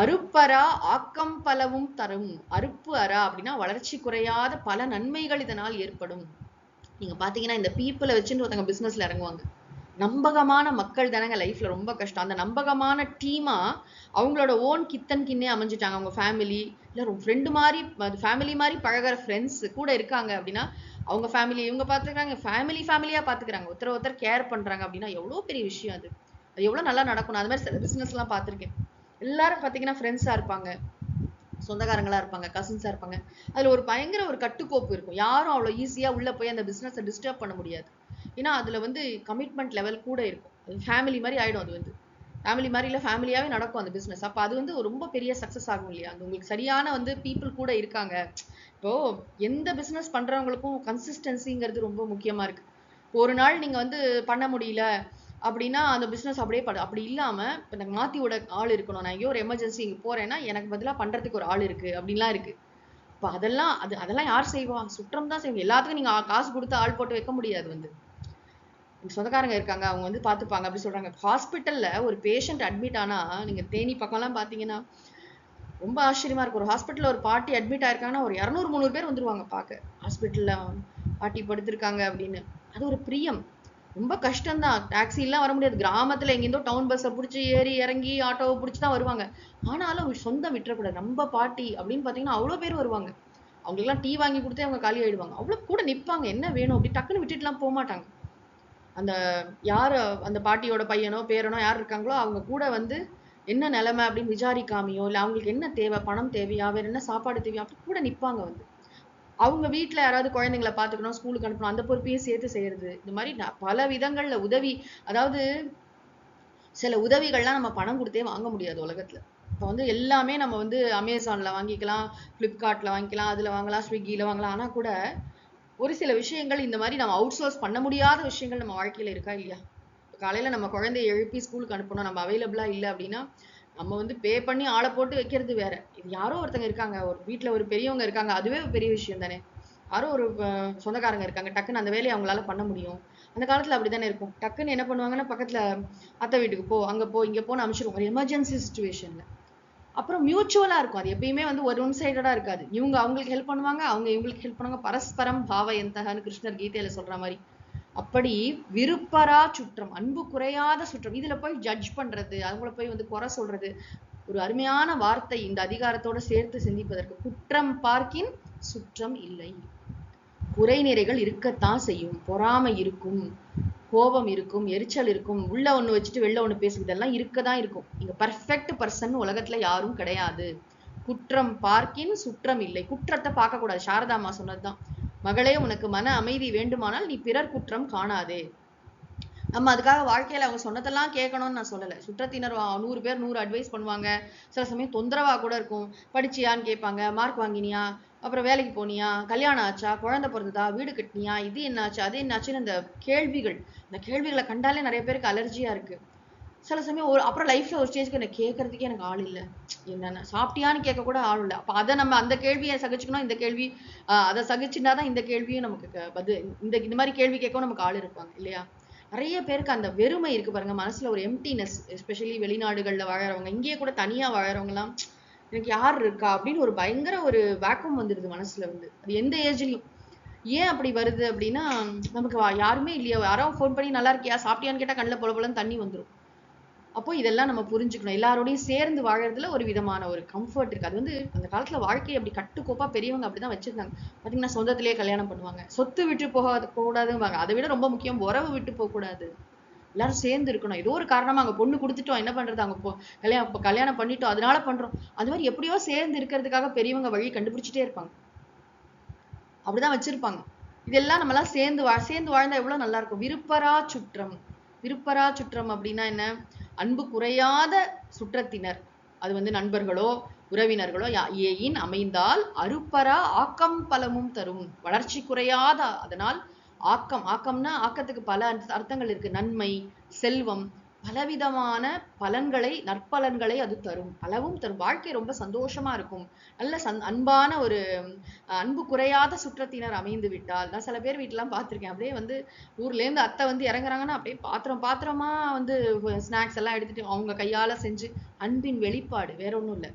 அருப்பரா ஆக்கம் பலவும் தரும். அருப்பு அரா அப்படின்னா வளர்ச்சி குறையாத பல நன்மைகள் இதனால் ஏற்படும். நீங்க பாத்தீங்கன்னா இந்த பீப்புளை வச்சுட்டு ஒருத்தங்க பிசினஸ்ல இறங்குவாங்க. நம்பகமான மக்கள் தானங்க லைஃப்ல ரொம்ப கஷ்டம். அந்த நம்பகமான டீமா அவங்களோட ஓன் கித்தன் கின்னே அமைஞ்சிட்டாங்க. அவங்க ஃபேமிலி இல்ல ஃப்ரெண்டு மாதிரி, ஃபேமிலி மாதிரி பழகிற ஃப்ரெண்ட்ஸ் கூட இருக்காங்க அப்படின்னா, அவங்க ஃபேமிலி இவங்க பாத்துக்கிறாங்க, ஃபேமிலியா பாத்துக்கிறாங்க, ஒருத்தர் கேர் பண்றாங்க அப்படின்னா எவ்வளவு பெரிய விஷயம் அது. அது எவ்வளவு நல்லா நடக்கணும். அது மாதிரி சில பிசினஸ் எல்லாம் பார்த்திருக்கேன். எல்லாரும் பாத்தீங்கன்னா ஃப்ரெண்ட்ஸா இருப்பாங்க, சொந்தக்காரங்களா இருப்பாங்க, கசின்ஸா இருப்பாங்க. அதுல ஒரு பயங்கர ஒரு கட்டுக்கோப்பு இருக்கும். யாரும் அவ்வளவு ஈஸியா உள்ள போய் அந்த பிசினஸை டிஸ்டர்ப் பண்ண முடியாது. ஏன்னா அதுல வந்து கமிட்மெண்ட் லெவல் கூட இருக்கும். ஃபேமிலி மாதிரி ஆயிடும் அது வந்து. ஃபேமிலி மாதிரி இல்லை, ஃபேமிலியாவே நடக்கும் அந்த பிசினஸ். அப்ப அது வந்து ரொம்ப பெரிய சக்சஸ் ஆகும் இல்லையா? அந்த உங்களுக்கு சரியான வந்து பீப்புள் கூட இருக்காங்க. இப்போ எந்த பிசினஸ் பண்றவங்களுக்கும் கன்சிஸ்டன்சிங்கிறது ரொம்ப முக்கியமா இருக்கு. ஒரு நாள் நீங்க வந்து பண்ண முடியல அப்படின்னா அந்த பிசினஸ் அப்படியே அப்படி இல்லாம இப்ப எனக்கு மாத்தி விட ஆள் இருக்கணும். நான் எங்கேயோ ஒரு எமர்ஜென்சி போறேன்னா எனக்கு பதிலா பண்றதுக்கு ஒரு ஆள் இருக்கு அப்படின்லாம் இருக்கு. இப்ப அதெல்லாம் யார் செய்வா? சுற்றம் தான் செய்வோம். எல்லாத்துக்கும் நீங்க காசு கொடுத்து ஆள் போட்டு வைக்க முடியாது வந்து. சொந்தக்காரங்க இருக்காங்க, அவங்க வந்து பாத்துப்பாங்க அப்படி சொல்றாங்க. ஹாஸ்பிட்டல்ல ஒரு பேஷண்ட் அட்மிட் ஆனா நீங்க தேனி பக்கம்லாம் பாத்தீங்கன்னா ரொம்ப ஆச்சரியமா இருக்கும். ஒரு ஹாஸ்பிட்டல்ல ஒரு பாட்டி அட்மிட் ஆயிருக்காங்கன்னா ஒரு 200 300 பேர் வந்துருவாங்க பாக்க. ஹாஸ்பிட்டல்ல பாட்டி படுத்திருக்காங்க அப்படின்னு. அது ஒரு பிரியம். ரொம்ப கஷ்டம் தான். டாக்ஸி எல்லாம் வர முடியாது. கிராமத்துல எங்கேருந்தோ டவுன் பஸ்ஸை பிடிச்சி ஏறி இறங்கி ஆட்டோவை பிடிச்சி தான் வருவாங்க. ஆனாலும் சொந்தம் விட்டுறக்கூடாது. நம்ம பாட்டி அப்படின்னு பாத்தீங்கன்னா அவ்வளவு பேர் வருவாங்க. அவங்களுக்குலாம் டீ வாங்கி கொடுத்தே அவங்க காலி ஆயிடுவாங்க. அவ்வளவு கூட நிப்பாங்க. என்ன வேணும் அப்படி டக்குன்னு விட்டுட்டுலாம் போக மாட்டாங்க. அந்த யாரு அந்த பாட்டியோட பையனோ பேரனோ யார் இருக்காங்களோ அவங்க கூட வந்து என்ன நிலைமை அப்படின்னு விசாரிக்காமையோ இல்ல அவங்களுக்கு என்ன தேவை, பணம் தேவையா, வேற என்ன சாப்பாடு தேவையா, அப்படி கூட நிப்பாங்க வந்து. அவங்க வீட்டுல யாராவது குழந்தைங்களை பாத்துக்கணும், ஸ்கூலுக்கு அனுப்பணும், அந்த பொறுப்பையும் சேர்த்து செய்யறது. இந்த மாதிரி பல விதங்கள்ல உதவி. அதாவது சில உதவிகள்லாம் நம்ம பணம் கொடுத்தே வாங்க முடியாது உலகத்துல. இப்ப வந்து எல்லாமே நம்ம வந்து அமேசான்ல வாங்கிக்கலாம், பிளிப்கார்ட்ல வாங்கிக்கலாம், அதுல வாங்கலாம், ஸ்விக்கில வாங்கலாம். ஆனா கூட ஒரு சில விஷயங்கள் இந்த மாதிரி நம்ம அவுட் சோர்ஸ் பண்ண முடியாத விஷயங்கள் நம்ம வாழ்க்கையில இருக்கா இல்லையா? காலையில நம்ம குழந்தைய எழுப்பி ஸ்கூலுக்கு அனுப்பணும், நம்ம அவைலபிளா இல்லை அப்படின்னா நம்ம வந்து பே பண்ணி ஆளை போட்டு வைக்கிறது வேற. இது யாரோ ஒருத்தங்க இருக்காங்க, ஒரு வீட்டுல ஒரு பெரியவங்க இருக்காங்க, அதுவே ஒரு பெரிய விஷயம் தானே. யாரோ ஒரு சொந்தக்காரங்க இருக்காங்க, டக்குன்னு அந்த வேலையை அவங்களால பண்ண முடியும். அந்த காலத்துல அப்படித்தானே இருக்கும். டக்குன்னு என்ன பண்ணுவாங்கன்னா பக்கத்துல அத்தை வீட்டுக்கு போ, அங்க போ, இங்க போன்னு அனுப்பிச்சிருவோம் ஒரு எமர்ஜென்சி சுச்சுவேஷன்ல. அப்புறம் மியூச்சுவலா இருக்கும். அது எப்பயுமே வந்து ஒரு ஒன் சைடடா இருக்காது. இவங்க அவங்களுக்கு ஹெல்ப் பண்ணுவாங்க, அவங்க இவங்களுக்கு ஹெல்ப் பண்ணுவாங்க. பரஸ்பரம் பாவயந்தகன்னு கிருஷ்ணர் கீதையில சொல்ற மாதிரி. அப்படி விருப்பரா சுற்றம், அன்பு குறையாத சுற்றம். இதுல போய் ஜட்ஜ் பண்றது, அவங்கள போய் வந்து குறை சொல்றது, ஒரு அருமையான வார்த்தை இந்த அதிகாரத்தோட சேர்த்து சிந்திப்பதற்கு. குற்றம் பார்க்கின் சுற்றம் இல்லை. குறை நிறைகள் இருக்கத்தான் செய்யும். பொறாமை இருக்கும், கோபம் இருக்கும், எரிச்சல் இருக்கும், உள்ள ஒண்ணு வச்சுட்டு வெளில ஒண்ணு பேசுறது, இதெல்லாம் இருக்கதான் இருக்கும். இங்க பர்ஃபெக்ட் பர்சன் உலகத்துல யாரும் கிடையாது. குற்றம் பார்க்கின் சுற்றம் இல்லை. குற்றத்தை பார்க்க கூடாது. சாரதாம்மா சொன்னதுதான். மகளே, உனக்கு மன அமைதி வேண்டுமானால் நீ பிறர் குற்றம் காணாதே. நம்ம அதுக்காக வாழ்க்கையில அவங்க சொன்னதெல்லாம் கேட்கணும்னு நான் சொல்லலை. சுற்றத்தினர் 100 பேர் 100 அட்வைஸ் பண்ணுவாங்க. சில சமயம் தொந்தரவா கூட இருக்கும். படிச்சியான்னு கேட்பாங்க, மார்க் வாங்கினியா, அப்புறம் வேலைக்கு போனியா, கல்யாணம் ஆச்சா, குழந்தை பிறந்ததா, வீடு கட்டினியா, இது என்னாச்சு, அது என்னாச்சுன்னு இந்த கேள்விகள். இந்த கேள்விகளை கண்டாலே நிறைய பேருக்கு அலர்ஜியா இருக்கு. சில சமயம் அப்புறம் லைஃப்ல ஒரு ஸ்டேஜ்க்கு என்ன கேட்கறதுக்கே எனக்கு ஆள் இல்லை. என்னென்ன சாப்பிட்டியான்னு கேட்க கூட ஆள் இல்லை. அப்ப அதை நம்ம அந்த கேள்வியை சகிச்சுக்கணும். இந்த கேள்வி அதை சகிச்சுட்டாதான் இந்த கேள்வியும் நமக்கு இந்த மாதிரி கேள்வி கேட்கவும் நமக்கு ஆள் இருப்பாங்க இல்லையா? நிறைய பேருக்கு அந்த வெறுமை இருக்கு பாருங்க, மனசுல ஒரு எம்டினஸ். எஸ்பெஷலி வெளிநாடுகள்ல வாழறவங்க, இங்கேயே கூட தனியா வாழறவங்க எல்லாம் எனக்கு யார் இருக்கா அப்படின்னு ஒரு பயங்கர ஒரு வேக்கம் வந்துடுது மனசுல வந்து. அது எந்த ஏஜ்லயும். ஏன் அப்படி வருது அப்படின்னா, நமக்கு யாருமே இல்லையா, யாரோ ஃபோன் பண்ணி நல்லா இருக்கியா, சாப்பிட்டியான்னு கேட்டா கண்ணுல பொல பொலன்னு தண்ணி வந்துடும். அப்போ இதெல்லாம் நம்ம புரிஞ்சுக்கணும். எல்லாரோடையும் சேர்ந்து வாழறதுல ஒரு விதமான ஒரு கம்ஃபர்ட் இருக்கு. அது வந்து அந்த காலத்துல வாழ்க்கையை அப்படி கட்டுக்கோப்பா பெரியவங்க அப்படிதான் வச்சிருந்தாங்க. பாத்தீங்கன்னா சொந்தத்திலேயே கல்யாணம் பண்ணுவாங்க. சொத்து விட்டு போகக்கூடாதுவாங்க. அதை விட ரொம்ப முக்கியம், உறவு விட்டு போக கூடாது. எல்லாரும் சேர்ந்து இருக்கணும். ஏதோ ஒரு காரணமா அங்க பொண்ணு கொடுத்துட்டோம், என்ன பண்றது, அங்க கல்யாணம் பண்ணிட்டோம் அதனால பண்றோம். அது மாதிரி எப்படியோ சேர்ந்து இருக்கிறதுக்காக பெரியவங்க வழி கண்டுபிடிச்சிட்டே இருப்பாங்க. அப்படிதான் வச்சிருப்பாங்க. இதெல்லாம் நம்ம எல்லாம் சேர்ந்து வாழ்ந்தா எவ்வளவு நல்லா இருக்கும். விருப்பரா சுற்றம். விருப்பரா சுற்றம் அப்படின்னா என்ன? அன்பு குறையாத சுற்றத்தினர். அது வந்து நண்பர்களோ உறவினர்களோ ஏயின் அமைந்தால் அருப்பரா ஆக்கம் பலமும் தரும். வளர்ச்சி குறையாத, அதனால் ஆக்கம்னா ஆக்கத்துக்கு பல அர்த்தங்கள் இருக்கு. நன்மை, செல்வம், பலவிதமான பலன்களை, நற்பலன்களை அது தரும். அளவும் தரும். வாழ்க்கை ரொம்ப சந்தோஷமா இருக்கும். நல்ல அன்பான ஒரு அன்பு குறையாத சுற்றத்தினர் அமைந்து விட்டால். நான் சில பேர் வீட்டெல்லாம் பார்த்திருக்கேன். அப்படியே வந்து ஊர்ல இருந்து அத்தை வந்து இறங்குறாங்கன்னா அப்படியே பாத்திரமா வந்து ஸ்நாக்ஸ் எல்லாம் எடுத்துட்டு அவங்க கையால செஞ்சு, அன்பின் வெளிப்பாடு, வேற ஒண்ணும் இல்லை.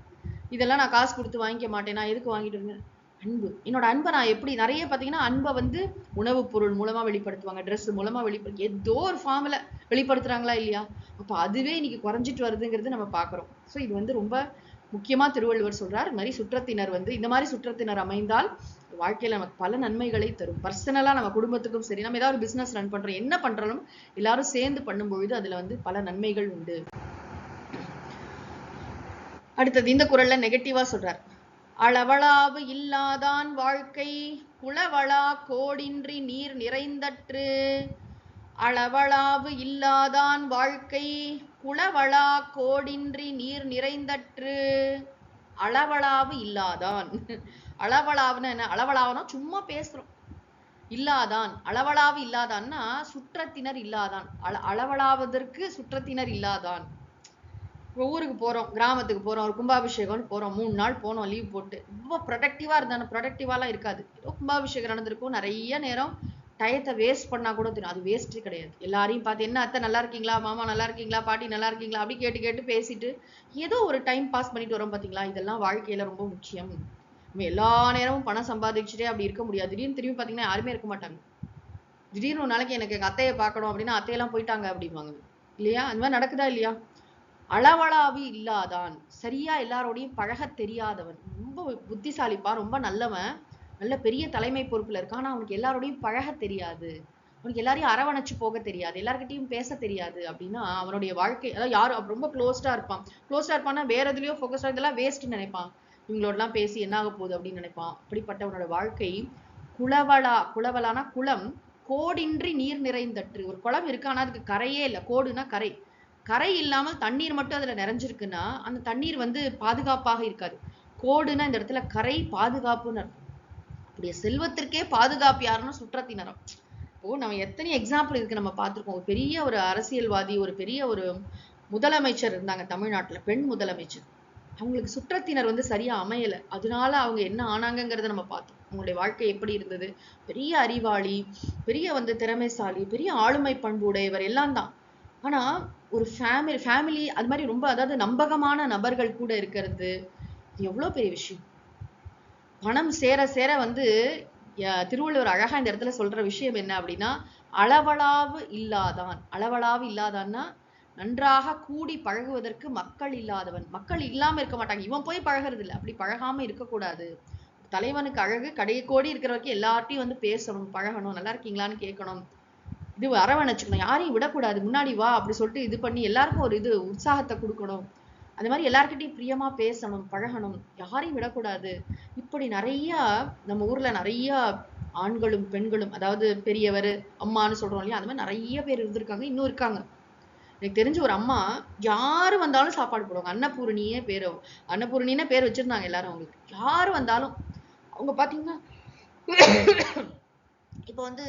இதெல்லாம் நான் காசு கொடுத்து வாங்கிக்க மாட்டேன். நான் எதுக்கு வாங்கிட்டு இருந்தேன்? அன்பு. என்னோட அன்பை நான் எப்படி நிறைய பாத்தீங்கன்னா அன்பை வந்து உணவுப் பொருள் மூலமா வெளிப்படுத்துவாங்க, ட்ரெஸ் மூலமா ஏதோ ஒரு ஃபார்ம்ல வெளிப்படுத்துறாங்களா இல்லையா? அப்ப அதுவே இன்னைக்கு குறைஞ்சிட்டு வருதுங்கிறது நம்ம பாக்குறோம். சோ இது வந்து ரொம்ப முக்கியமா திருவள்ளுவர் சொல்றார். இந்த மாதிரி சுற்றத்தினர் வந்து இந்த மாதிரி சுற்றத்தினர் அமைந்தால் வாழ்க்கையில நமக்கு பல நன்மைகளை தரும். பர்சனலா நம்ம குடும்பத்துக்கும் சரி, நம்ம ஏதாவது ஒரு பிசினஸ் ரன் பண்றோம், என்ன பண்றாலும் எல்லாரும் சேர்ந்து பண்ணும் பொழுது அதுல வந்து பல நன்மைகள் உண்டு. அடுத்தது இந்த குறள்ல நெகட்டிவா சொல்றார். அளவளாவு இல்லாதான் வாழ்க்கை குளவளா கோடின்றி நீர் நிறைந்தற்று. அளவளாவு இல்லாதான் வாழ்க்கை குளவளா கோடின்றி நீர் நிறைந்தற்று அளவளாவு இல்லாதான். அளவளாவுன்னா என்ன? அளவளாவுனா சும்மா பேசுறோம். இல்லாதான், அளவளாவு இல்லாதான்னா சுற்றத்தினர் இல்லாதான். அளவளாவதற்கு சுற்றத்தினர் இல்லாதான். ஊருக்கு போறோம், கிராமத்துக்கு போறோம், ஒரு கும்பாபிஷேகம்னு போறோம், 3 நாள் போனோம் லீவ் போட்டு. ரொம்ப ப்ரொடக்டிவா இருந்தாலும் ப்ரொடக்டிவாலாம் இருக்காது. ஏதோ கும்பாபிஷேகம் நடந்திருக்கும், நிறைய நேரம் டயத்தை வேஸ்ட் பண்ணா கூட தெரியும். அது வேஸ்ட்டே கிடையாது. எல்லாரையும் பார்த்து என்ன அத்தை நல்லா இருக்கீங்களா, மாமா நல்லா இருக்கீங்களா, பாட்டி நல்லா இருக்கீங்களா, அப்படி கேட்டு கேட்டு பேசிட்டு ஏதோ ஒரு டைம் பாஸ் பண்ணிட்டு வரோம் பாத்தீங்களா. இதெல்லாம் வாழ்க்கையில ரொம்ப முக்கியம். நம்ம எல்லா நேரமும் பணம் சம்பாதிச்சுட்டே அப்படி இருக்க முடியாது. திடீர்னு திரும்பி பாத்தீங்கன்னா யாருமே இருக்க மாட்டாங்க. திடீர்னு ஒரு நாளைக்கு எனக்கு எங்க அத்தையை பார்க்கணும் அப்படின்னா அத்தையெல்லாம் போயிட்டாங்க அப்படிம்பாங்க. இல்லையா? அந்த மாதிரி நடக்குதா இல்லையா? அளவளாவி இல்லாதான், சரியா எல்லாரோடையும் பழக தெரியாதவன், ரொம்ப புத்திசாலிப்பா, ரொம்ப நல்லவன், நல்ல பெரிய தலைமை பொறுப்புல இருக்கான். ஆனா அவனுக்கு எல்லாரோடையும் பழக தெரியாது, அவனுக்கு எல்லாரையும் அரவணைச்சு போக தெரியாது, எல்லார்கிட்டையும் பேச தெரியாது அப்படின்னா அவனுடைய வாழ்க்கை, அதாவது யாரும் ரொம்ப க்ளோஸ்டா இருப்பான். க்ளோஸ்டா இருப்பான்னா வேற எதுலயோ ஃபோக்கஸ்டா, இதெல்லாம் வேஸ்ட் நினைப்பான். இவங்களோடலாம் பேசி என்ன ஆக போகுது அப்படின்னு நினைப்பான். அப்படிப்பட்டவனோட வாழ்க்கை குளவளா, குளவளானா குளம், கோடின்றி நீர் நிறைந்தற்று. ஒரு குளம் இருக்கு, ஆனா அதுக்கு கரையே இல்லை. கோடுனா கரை. கரை இல்லாமல் தண்ணீர் மட்டும் அதுல நிறைஞ்சிருக்குன்னா அந்த தண்ணீர் வந்து பாதுகாப்பாக இருக்காது. கோடுன்னா இந்த இடத்துல கரை, பாதுகாப்புன்னு அர்த்தம். அப்படியே செல்வத்திற்கே பாதுகாப்பு யாருன்னா சுற்றத்தினரும். இப்போ நம்ம எத்தனை எக்ஸாம்பிள் இருக்கு நம்ம பார்த்திருக்கோம். ஒரு பெரிய ஒரு அரசியல்வாதி, ஒரு பெரிய ஒரு முதலமைச்சர் இருந்தாங்க தமிழ்நாட்டுல, பெண் முதலமைச்சர். அவங்களுக்கு சுற்றத்தினர் வந்து சரியா அமையல, அதனால அவங்க என்ன ஆனாங்கங்கிறத நம்ம பார்த்தோம். அவங்களுடைய வாழ்க்கை எப்படி இருந்தது. பெரிய அறிவாளி, பெரிய வந்து திறமைசாலி, பெரிய ஆளுமை பண்பு உடையவர் எல்லாம் தான். ஆனா ஒரு ஃபேமிலி அது மாதிரி ரொம்ப, அதாவது நம்பகமான நபர்கள் கூட இருக்கிறது எவ்வளவு பெரிய விஷயம். பணம் சேர சேர வந்து திருவள்ளுவர் அழகா இந்த இடத்துல சொல்ற விஷயம் என்ன அப்படின்னா, அளவளாவு இல்லாதான். அளவளாவு இல்லாதான்னா நன்றாக கூடி பழகுவதற்கு மக்கள் இல்லாதவன். மக்கள் இல்லாம இருக்க மாட்டாங்க, இவன் போய் பழகிறது இல்லை. அப்படி பழகாம இருக்கக்கூடாது. தலைவனுக்கு அழகு கடையை கோடி இருக்கிற வரைக்கும் எல்லார்ட்டையும் வந்து பேசணும், பழகணும், நல்லா இருக்கீங்களான்னு கேட்கணும், இது அரவணைச்சுக்கணும், யாரையும் விடக்கூடாது, முன்னாடி வா அப்படி சொல்லிட்டு இது பண்ணி எல்லாருக்கும் ஒரு இது உற்சாகத்தை கொடுக்கணும். அந்த மாதிரி எல்லார்கிட்டையும் பிரியமா பேசணும், பழகணும், யாரையும் விடக்கூடாது. இப்படி நிறைய நம்ம ஊர்ல நிறைய ஆண்களும் பெண்களும், அதாவது பெரியவர் அம்மான்னு சொல்றோம் இல்லையா, அந்த மாதிரி நிறைய பேர் இருந்திருக்காங்க, இன்னும் இருக்காங்க. எனக்கு தெரிஞ்ச ஒரு அம்மா யாரு வந்தாலும் சாப்பாடு போடுவாங்க. அன்னபூரணியே பேரு, அன்னபூரணின்னு பேர் வச்சிருந்தாங்க எல்லாரும் அவங்களுக்கு. யாரு வந்தாலும் அவங்க பாத்தீங்கன்னா இப்ப வந்து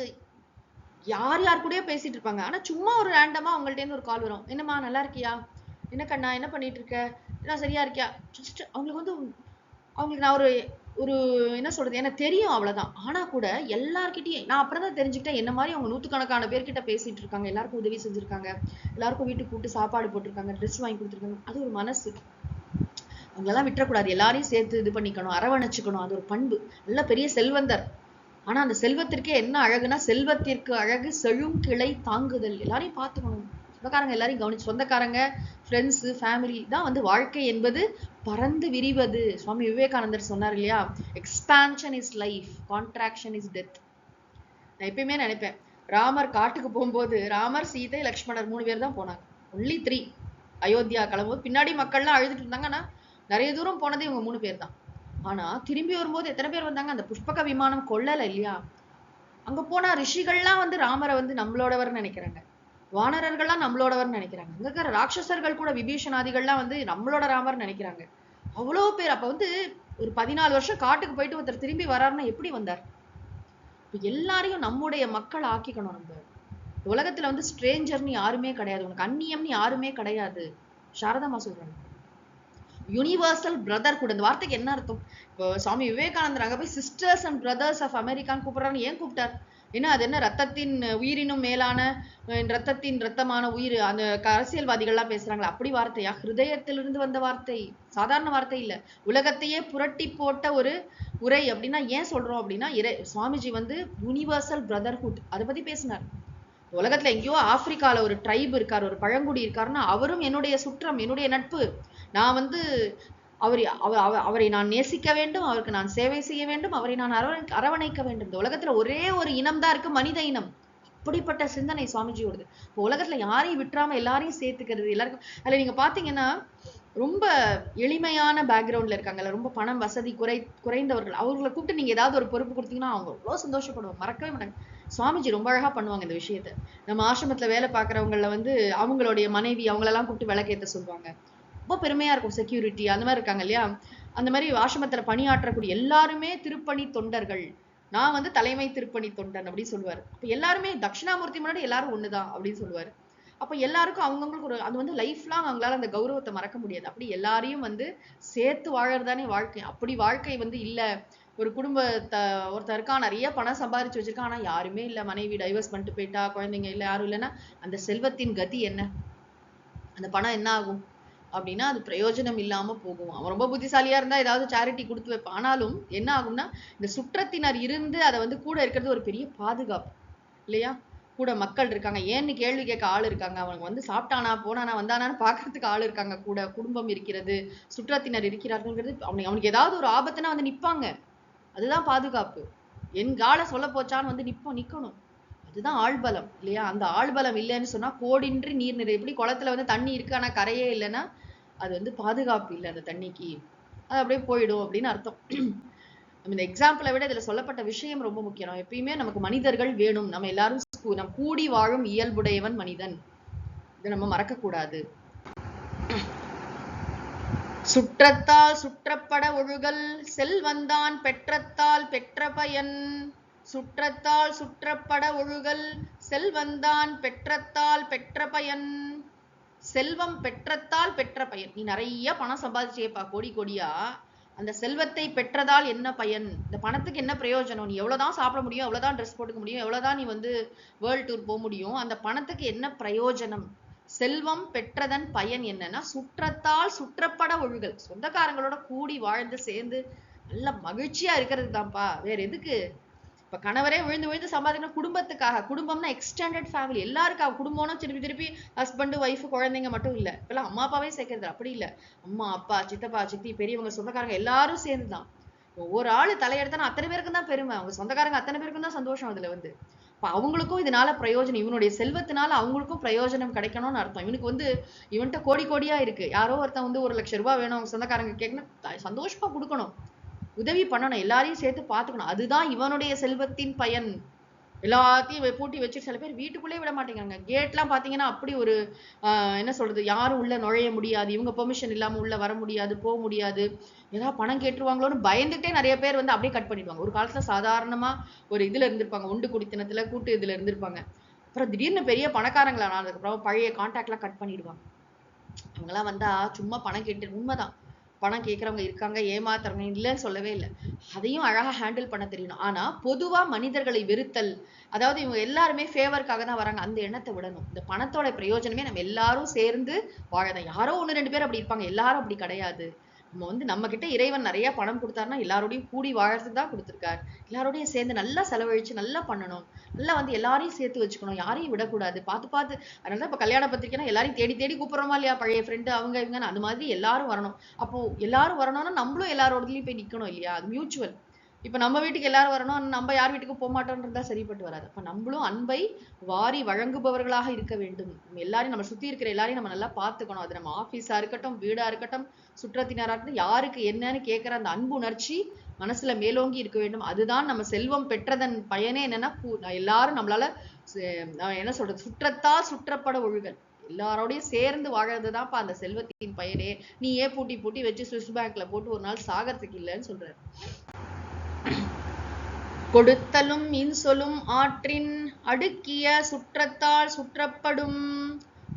யார் யார் கூடயோ பேசிட்டு இருப்பாங்க. ஆனா சும்மா ஒரு ரேண்டமா அவங்கள்ட்ட இருந்து ஒரு கால் வரும். என்னம்மா நல்லா இருக்கியா, என்ன கண்ணா, என்ன பண்ணிட்டு இருக்க, எல்லாம் சரியா இருக்கியா. ஜஸ்ட் அவங்களுக்கு வந்து அவங்களுக்கு நான் ஒரு ஒரு என்ன சொல்றது, எனக்கு தெரியும் அவ்வளவுதான். ஆனா கூட எல்லார்கிட்டயும் நான் அப்புறம் தான் தெரிஞ்சுக்கிட்டேன், என்ன மாதிரி அவங்க நூத்துக்கணக்கான பேர்கிட்ட பேசிட்டு இருக்காங்க, எல்லாருக்கும் உதவி செஞ்சிருக்காங்க, எல்லாருக்கும் வீட்டுக்கு கூப்பிட்டு சாப்பாடு போட்டிருக்காங்க, ட்ரெஸ் வாங்கி கொடுத்துருக்காங்க. அது ஒரு மனசு. அவங்களெல்லாம் விட்டுறக்கூடாது, எல்லாரையும் சேர்த்து இது பண்ணிக்கணும், அரவணைச்சுக்கணும். அது ஒரு பண்பு. நல்ல பெரிய செல்வந்தர். ஆனா அந்த செல்வத்திற்கே என்ன அழகுனா, செல்வத்திற்கு அழகு செழும் கிளை தாங்குதல். எல்லாரையும் பார்த்துக்கணும், சொந்தக்காரங்க எல்லாரையும் கவனிச்சு, சொந்தக்காரங்க, ஃப்ரெண்ட்ஸ், ஃபேமிலி தான் வந்து வாழ்க்கை என்பது பறந்து விரிவது. சுவாமி விவேகானந்தர் சொன்னார் இல்லையா, expansion is life, contraction is death. நான் எப்பயுமே நினைப்பேன், ராமர் காட்டுக்கு போகும்போது ராமர், சீதை, லக்ஷ்மணர் 3 பேர் தான் போனாங்க. ஒன்லி 3. அயோத்தியா கிளம்பும்போது பின்னாடி மக்கள்லாம் அழுதுட்டு இருந்தாங்க. ஆனா நிறைய தூரம் போனது இவங்க 3 பேர் தான். ஆனா திரும்பி வரும்போது எத்தனை பேர் வந்தாங்க. அந்த புஷ்பக விமானம் கொள்ளல இல்லையா. அங்க போனா ரிஷிகள்லாம் வந்து ராமரை வந்து நம்மளோடவர் நினைக்கிறாங்க, வானரர்கள்லாம் நம்மளோடவர் நினைக்கிறாங்க, அங்க இருக்கிற ராட்சசர்கள் கூட விபீஷணாதிகள்லாம் வந்து நம்மளோட ராமர் நினைக்கிறாங்க. அவ்வளவு பேர். அப்ப வந்து ஒரு 14 வருஷம் காட்டுக்கு போயிட்டு ஒருத்தர் திரும்பி வர்றாருன்னா எப்படி வந்தார். எல்லாரையும் நம்முடைய மக்கள் ஆக்கிக்கணும். நம்ம உலகத்துல வந்து ஸ்ட்ரேஞ்சர்னு யாருமே கிடையாது, உனக்கு அந்நியம்னு யாருமே கிடையாது. சாரதாமா சொல்றாங்க யூனிவர்சல் பிரதர்ஹுட். அந்த வார்த்தைக்கு என்ன அர்த்தம்? இப்போ சுவாமி விவேகானந்தர் அங்க போய் சிஸ்டர்ஸ் அண்ட் பிரதர்ஸ் ஆஃப் அமெரிக்கான்னு கூப்பிடுறான்னு ஏன் கூப்பிட்டார்? ஏன்னா அது என்ன, ரத்தத்தின் உயிரினும் மேலான, ரத்தத்தின் ரத்தமான உயிர், அந்த அரசியல்வாதிகள்லாம் பேசுறாங்களா அப்படி வார்த்தையா? ஹிருதயத்திலிருந்து வந்த வார்த்தை, சாதாரண வார்த்தை இல்ல. உலகத்தையே புரட்டி போட்ட ஒரு உரை. அப்படின்னா ஏன் சொல்றோம் அப்படின்னா, சுவாமிஜி வந்து யூனிவர்சல் பிரதர்ஹுட் அதை பத்தி பேசினார். உலகத்துல எங்கேயோ ஆப்பிரிக்கால ஒரு ட்ரைப் இருக்காரு, ஒரு பழங்குடி இருக்காருன்னா அவரும் என்னுடைய சுற்றம், என்னுடைய நட்பு. நான் வந்து அவரை நான் நேசிக்க வேண்டும், அவருக்கு நான் சேவை செய்ய வேண்டும், அவரை நான் அரவணைக்க வேண்டும். இந்த உலகத்துல ஒரே ஒரு இனம் தான் இருக்கு, மனித இனம். அப்படிப்பட்ட சிந்தனை சுவாமிஜியோடது. இப்போ உலகத்துல யாரையும் விட்டுறாம எல்லாரையும் சேர்த்துக்கிறது. எல்லாருக்கும் அதுல நீங்க பாத்தீங்கன்னா ரொம்ப எளிமையான பேக்ரவுண்ட்ல இருக்காங்கல்ல, ரொம்ப பணம் வசதி குறைந்தவர்கள், அவர்களை கூப்பிட்டு நீங்க ஏதாவது ஒரு பொறுப்பு கொடுத்தீங்கன்னா அவங்க எவ்வளவு சந்தோஷப்படுவாங்க, மறக்கவே மாட்டாங்க. சுவாமிஜி ரொம்ப அழகா பண்ணுவாங்க இந்த விஷயத்த. நம்ம ஆசிரமத்துல வேலை பார்க்கறவங்கள வந்து அவங்களுடைய மனைவி அவங்களெல்லாம் கூப்பிட்டு விளக்கேத்த சொல்லுவாங்க. ரொம்ப பெருமையா இருக்கும். செக்யூரிட்டி அந்த மாதிரி இருக்காங்க இல்லையா? அந்த மாதிரி ஆசிரமத்துல பணியாற்றக்கூடிய எல்லாருமே திருப்பணி தொண்டர்கள். நான் வந்து தலைமை திருப்பணி தொண்டன் அப்படின்னு சொல்லுவாரு. அப்ப எல்லாருமே தட்சிணாமூர்த்தி முன்னாடி எல்லாரும் ஒண்ணுதான் அப்படின்னு சொல்லுவாரு. அப்ப எல்லாருக்கும் அவங்கவங்களுக்கு ஒரு அது வந்து லைஃப் லாங் அவங்களால அந்த கௌரவத்தை மறக்க முடியாது. அப்படி எல்லாரையும் வந்து சேர்த்து வாழறதுதானே வாழ்க்கை. அப்படி வாழ்க்கை வந்து இல்ல. ஒரு குடும்பத்தை ஒருத்தர் இருக்கான், நிறைய பணம் சம்பாதிச்சு வச்சிருக்கான், ஆனா யாருமே இல்ல, மனைவி டைவர்ஸ் பண்ணிட்டு போயிட்டா, குழந்தைங்க இல்ல, யாரும் இல்லைன்னா அந்த செல்வத்தின் கதி என்ன? அந்த பணம் என்ன ஆகும் அப்படின்னா அது பிரயோஜனம் இல்லாம போகும். அவன் ரொம்ப புத்திசாலியா இருந்தா ஏதாவது சேரிட்டி கொடுத்து வைப்பான். ஆனாலும் என்ன ஆகும்னா இந்த சுற்றத்தினர் இருந்து அதை வந்து கூட இருக்கிறது ஒரு பெரிய பாதுகாப்பு இல்லையா? கூட மக்கள் இருக்காங்க, ஏன்னு கேள்வி கேட்க ஆள் இருக்காங்க, அவனுக்கு வந்து சாப்பிட்டானா போனானா வந்தானான்னு பாக்குறதுக்கு ஆள் இருக்காங்க, கூட குடும்பம் இருக்கிறது, சுற்றத்தினர் இருக்கிறார்கள்ங்கிறது. அவனுக்கு ஏதாவது ஒரு ஆபத்துனா வந்து நிப்பாங்க. அதுதான் பாதுகாப்பு. என் கால சொல்ல போச்சான்னு வந்து நிக்கணும். அதுதான் ஆள்பலம் இல்லையா? அந்த ஆள்பலம் இல்லைன்னு சொன்னா கோடின்றி நீர் நிறை. எப்படி குளத்துல வந்து தண்ணி இருக்கு ஆனா கரையே இல்லைன்னா அது வந்து பாதுகாப்பு இல்லை அந்த தண்ணிக்கு, அது அப்படியே போயிடும் அப்படின்னு அர்த்தம். இந்த எக்ஸாம்பிளை விட இதுல சொல்லப்பட்ட விஷயம் ரொம்ப முக்கியம். எப்பயுமே நமக்கு மனிதர்கள் வேணும். நம்ம எல்லாரும் நம் கூடி வாழும் இயல்புடையவன் மனிதன். இதை நம்ம மறக்க கூடாது. சுற்றத்தால் சுற்றப்பட ஒழுகல் செல்வந்தான் பெற்றத்தால் பெற்ற பயன். சுற்றத்தால் சுற்றப்பட ஒழுகல் செல்வந்தான் பெற்றத்தால் பெற்ற பயன். செல்வம் பெற்றத்தால் பெற்ற பயன். நீ நிறைய பணம் சம்பாதிச்சேப்பா, கோடி கோடியா, அந்த செல்வத்தை பெற்றதால் என்ன பயன்? இந்த பணத்துக்கு என்ன பிரயோஜனம்? நீ எவ்வளவுதான் சாப்பிட முடியும், எவ்வளவுதான் ட்ரெஸ் போட்டுக்க முடியும், எவ்வளவுதான் நீ வந்து வேர்ல்ட் டூர் போக முடியும், அந்த பணத்துக்கு என்ன பிரயோஜனம்? செல்வம் பெற்றதன் பயன் என்னன்னா சுற்றத்தால் சுற்றப்பட ஒழுகல். சொந்தக்காரங்களோட கூடி வாழ்ந்து சேர்ந்து நல்ல மகிழ்ச்சியா இருக்கிறது தான்ப்பா. வேற எதுக்கு? இப்ப கணவரே விழுந்து விழுந்து சம்பாதிக்கணும் குடும்பத்துக்காக. குடும்பம்னா எக்ஸ்டெண்டட் ஃபேமிலி, எல்லாருக்காக. குடும்பம்னா திருப்பி திருப்பி ஹஸ்பண்ட் ஒய்ஃப் குழந்தைங்க மட்டும் இல்ல. இப்பெல்லாம் அம்மா அப்பாவே சேர்க்கறது அப்படி இல்ல. அம்மா அப்பா சித்தப்பா சித்தி பெரியவங்க சொந்தக்காரங்க எல்லாரும் சேர்ந்துதான். ஒவ்வொரு ஆளு தலையெடுத்தானா அத்தனை பேருக்கும் தான் பெருமை. அவங்க சொந்தக்காரங்க அத்தனை பேருக்கும் தான் சந்தோஷம் அதுல வந்து. இப்ப அவங்களுக்கும் இதனால பிரயோஜனம், இவனுடைய செல்வத்தினால அவங்களுக்கும் பிரயோஜனம் கிடைக்கணும்னு அர்த்தம். இவனுக்கு வந்து இவன்கிட்ட கோடி கோடியா இருக்கு, யாரோ ஒருத்தன் வந்து 1,00,000 ரூபாய் வேணும் அவங்க சொந்தக்காரங்க கேட்கணும், சந்தோஷமா கொடுக்கணும், உதவி பண்ணணும், எல்லாரையும் சேர்த்து பார்த்துக்கணும். அதுதான் இவனுடைய செல்வத்தின் பயன். எல்லாத்தையும் பூட்டி வச்சு சில பேர் வீட்டுக்குள்ளே விட மாட்டேங்கிறாங்க. கேட்லாம் பாத்தீங்கன்னா அப்படி ஒரு என்ன சொல்றது, யாரும் உள்ள நுழைய முடியாது, இவங்க பெர்மிஷன் இல்லாம உள்ள வர முடியாது, போக முடியாது, ஏதாவது பணம் கேட்டுருவாங்களோன்னு பயந்துட்டே நிறைய பேர் வந்து அப்படியே கட் பண்ணிடுவாங்க. ஒரு காலத்துல சாதாரணமா ஒரு இதுல இருந்திருப்பாங்க, உண்டு குடித்தனத்துல கூட்டு இதுல இருந்திருப்பாங்க. அப்புறம் திடீர்னு பெரிய பணக்காரங்களா ஆனதுக்கப்புறம் பழைய கான்டாக்ட் எல்லாம் கட் பண்ணிடுவாங்க. அவங்கெல்லாம் வந்தா சும்மா பணம் கேட்டு, உண்மைதான் பணம் கேட்கறவங்க இருக்காங்க, ஏமாத்துறவங்க இல்லைன்னு சொல்லவே இல்லை. அதையும் அழகா ஹேண்டில் பண்ண தெரியணும். ஆனா பொதுவா மனிதர்களை வெறுத்தல், அதாவது இவங்க எல்லாருமே ஃபேவருக்காக தான் வராங்க, அந்த எண்ணத்தை விடணும். இந்த பணத்தோட பிரயோஜனமே நம்ம எல்லாரும் சேர்ந்து வாழதான். யாரோ 1-2 பேர் அப்படி இருப்பாங்க, எல்லாரும் அப்படி கிடையாது. நம்ம வந்து நம்ம கிட்ட இறைவன் நிறைய பணம் கொடுத்தாருன்னா எல்லாரோடையும் கூடி வாழறதுக்கு தான் கொடுத்திருக்காரு. எல்லாரோடையும் சேர்ந்து நல்லா செலவழிச்சு நல்லா பண்ணணும், நல்லா வந்து எல்லாரையும் சேர்த்து வச்சுக்கணும், யாரையும் விடக்கூடாது. பார்த்து பார்த்து, அதனாலதான் இப்ப கல்யாண பத்திரிக்கைனா எல்லாரையும் தேடி தேடி கூப்பிடுறோமா இல்லையா? பழைய ஃப்ரெண்டு அவங்க இவங்கன்னு அந்த மாதிரி எல்லாரும் வரணும். அப்போ எல்லாரும் வரணும்னா நம்மளும் எல்லாரோடதுலயும் போய் நிக்கணும் இல்லையா? அது மியூச்சுவல். இப்ப நம்ம வீட்டுக்கு எல்லாரும் வரணும், நம்ம யார் வீட்டுக்கும் போக மாட்டோம்ன்றதா சரிப்பட்டு வராது. அப்ப நம்மளும் அன்பை வாரி வழங்குபவர்களாக இருக்க வேண்டும். நம்ம எல்லாரையும், நம்ம சுத்தி இருக்கிற எல்லாரையும் நம்ம நல்லா பார்த்துக்கணும். அது நம்ம ஆபீஸா இருக்கட்டும், வீடா இருக்கட்டும், சுற்றத்தினரா இருக்கட்டும், யாருக்கு என்னன்னு கேட்கிற அந்த அன்பு உணர்ச்சி மனசுல மேலோங்கி இருக்க வேண்டும். அதுதான் நம்ம செல்வம் பெற்றதன் பயனே என்னன்னா எல்லாரும் நம்மளால என்ன சொல்றது, சுற்றத்தால் சுற்றப்பட ஒழுகல். எல்லாரோடையும் சேர்ந்து வாழறதுதான்ப்பா அந்த செல்வத்தின் பயனே. நீ ஏன் பூட்டி பூட்டி வச்சு சுவிஸ் பேங்க்ல போட்டு ஒரு நாள் சாகறதுக்கு இல்லைன்னு சொல்றாரு. கொடுத்தலும் இன்சொலும் ஆற்றின் அடுக்கிய சுற்றத்தால் சுற்றப்படும்.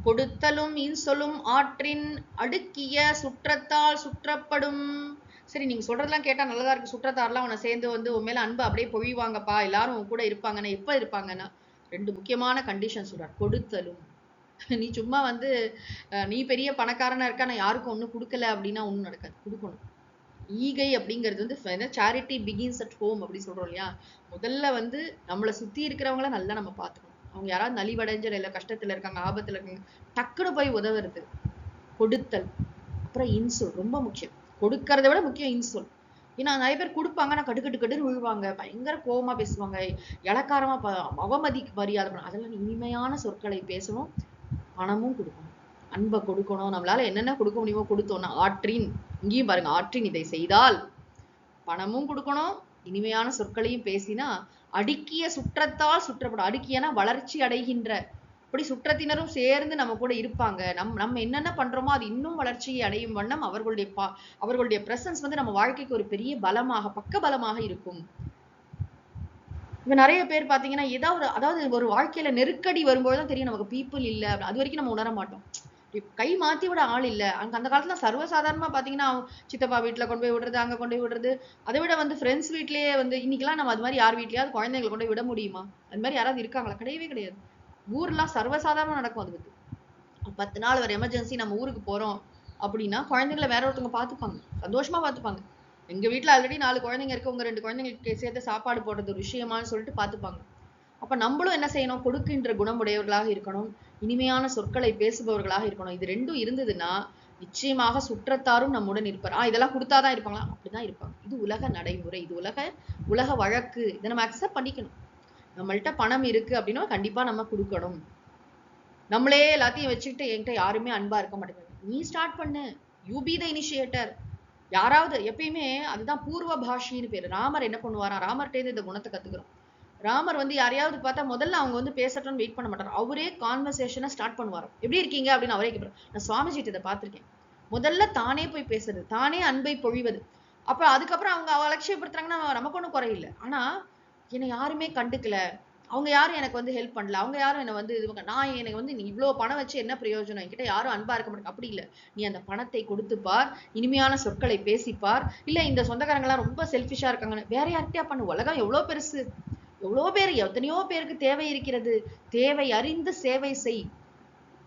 கொடுத்தலும் இன்சொலும் ஆற்றின் அடுக்கிய சுற்றத்தால் சுற்றப்படும். சரி, நீங்க சொல்றதெல்லாம் கேட்டா நல்லதா இருக்கு. சுற்றத்தாரெல்லாம் உன்னை சேர்ந்து வந்து உன் மேல அன்பு அப்படியே பொழிவாங்கப்பா, எல்லாரும் உன் கூட இருப்பாங்கன்னா எப்ப இருப்பாங்கன்னா 2 முக்கியமான கண்டிஷன் சொல்றார். கொடுத்தலும், நீ சும்மா வந்து நீ பெரிய பணக்காரனா இருக்க நான் யாருக்கும் ஒண்ணும் கொடுக்கல அப்படின்னா ஒண்ணும் நடக்காது. கொடுக்கணும். ஈகை அப்படிங்கிறது வந்து சேரிட்டி பிகின்ஸ் அட் ஹோம் அப்படி சொல்றோம் இல்லையா? முதல்ல வந்து நம்மளை சுத்தி இருக்கிறவங்கள நல்லா நம்ம பார்த்துக்கணும். அவங்க யாராவது நலிவடைஞ்ச இல்லை கஷ்டத்துல இருக்காங்க, ஆபத்துல இருக்காங்க, டக்குன்னு போய் உதவுறது. கொடுத்தல். அப்புறம் இன்சொல் ரொம்ப முக்கியம். கொடுக்கறத விட முக்கியம் இன்சொல். ஏன்னா நிறைய பேர் கொடுப்பாங்க, நான் கடுக்கட்டுன்னு விழுவாங்க, பயங்கர கோபமா பேசுவாங்க, இளக்காரமா அவமதி மரியாதை. அதெல்லாம் இனிமையான சொற்களை பேசணும், பணமும் கொடுக்கணும், அன்பை கொடுக்கணும். நம்மளால என்னென்ன கொடுக்க முடியுமோ கொடுத்தோம்னா ஆற்றின், இங்கேயும் பாருங்க, ஆற்றின் இதை செய்தால் பணமும் கொடுக்கணும், இனிமையான சொற்களையும் பேசினா அடுக்கிய சுற்றத்தால் சுற்றப்படும். அடுக்கியனா வளர்ச்சி அடைகின்ற, இப்படி சுற்றத்தினரும் சேர்ந்து நம்ம கூட இருப்பாங்க. நம்ம என்னென்ன பண்றோமோ அது இன்னும் வளர்ச்சியை அடையும் வண்ணம் அவர்களுடைய பிரசன்ஸ் வந்து நம்ம வாழ்க்கைக்கு ஒரு பெரிய பலமாக, பக்க பலமாக இருக்கும். இப்ப நிறைய பேர் பாத்தீங்கன்னா அதாவது ஒரு வாழ்க்கையில நெருக்கடி வரும்போதுதான் தெரியும் நமக்கு பீப்புள் இல்ல. அது வரைக்கும் நம்ம உணர மாட்டோம். கை மாத்தி விட ஆள் இல்ல. அந்த காலத்துல சர்வசாதாரணமா பாத்தீங்கன்னா சித்தப்பா வீட்டுல கொண்டு போய் விடுறது, அங்க கொண்டு போய் விடுறது. அதை விட வந்து ஃப்ரெண்ட்ஸ் வீட்லயே வந்து இன்னைக்கெல்லாம் நம்ம அது மாதிரி யார் வீட்லயாவது குழந்தைங்களை கொண்டு போய் விட முடியுமா? அது மாதிரி யாராவது இருக்காங்களா? கிடையவே கிடையாது. ஊர்லாம் சர்வசாதாரணமா நடக்கும். அது வந்து 10 நாள் ஒரு எமர்ஜென்சி நம்ம ஊருக்கு போறோம் அப்படின்னா குழந்தைங்களை வேற ஒருத்தவங்க பாத்துப்பாங்க, சந்தோஷமா பாத்துப்பாங்க. எங்க வீட்டுல ஆல்ரெடி 4 குழந்தைங்க இருக்கு, உங்க 2 குழந்தைங்களுக்கு சேர்த்து சாப்பாடு போடுறது ஒரு விஷயமான்னு சொல்லிட்டு பாத்துப்பாங்க. அப்ப நம்மளும் என்ன செய்யணும்? கொடுக்கின்ற குணமுடையவர்களாக இருக்கணும், இனிமையான சொற்களை பேசுபவர்களாக இருக்கணும். இது 2ம் இருந்ததுன்னா நிச்சயமாக சுற்றத்தாரும் நம்முடன் இருப்பார். இதெல்லாம் கொடுத்தாதான் இருப்பாங்களா? அப்படிதான் இருப்பாங்க. இது உலக நடைமுறை, இது உலக வழக்கு. இதை நம்ம அக்செப்ட் பண்ணிக்கணும். நம்மள்ட்ட பணம் இருக்கு அப்படின்னா கண்டிப்பா நம்ம கொடுக்கணும். நம்மளே எல்லாத்தையும் வச்சுக்கிட்டு என்கிட்ட யாருமே அன்பா இருக்க மாட்டேங்கிறாங்க, நீ ஸ்டார்ட் பண்ணு, யூ பி த இனிஷியேட்டர். யாராவது எப்பயுமே அதுதான் பூர்வ பாஷின்னு பேரு. ராமர் என்ன பண்ணுவாராம்? ராமர்கிட்ட இந்த குணத்தை கத்துக்கிறோம். ராமர் வந்து யாரையாவது பார்த்தா முதல்ல அவங்க வந்து பேசட்டும்னு வெயிட் பண்ண மாட்டார். அவரே கான்வர்சேஷனை ஸ்டார்ட் பண்ணுவார். எப்படி இருக்கீங்க அப்படின்னு அவரே கேட்பார். நான் சுவாமிஜிட்ட இதை பார்த்திருக்கேன். முதல்ல தானே போய் பேசுறது, தானே அன்பை பொழிவது. அப்ப அதுக்கப்புறம் அவங்க அலட்சியப்படுத்துறாங்கன்னா நமக்கு ஒன்றும் குறையில்லை. ஆனா என்னை யாருமே கண்டுக்கல, அவங்க யாரும் எனக்கு வந்து ஹெல்ப் பண்ணல, அவங்க யாரும் என்னை வந்து நான் எனக்கு வந்து நீ இவ்வளவு பணம் வச்சு என்ன பிரயோஜனம், என்கிட்ட யாரும் அன்பா இருக்க மாட்டாங்க. அப்படி இல்லை, நீ அந்த பணத்தை கொடுத்துப்பார், இனிமையான சொற்களை பேசிப்பார். இல்ல இந்த சொந்தக்காரங்க எல்லாம் ரொம்ப செல்ஃபிஷா இருக்காங்கன்னு வேற யார்கிட்டயா பண்ணு. உலகம் எவ்வளவு பெருசு, எவ்வளோ பேர், எத்தனையோ பேருக்கு தேவை இருக்கிறது. தேவை அறிந்து சேவை செய்,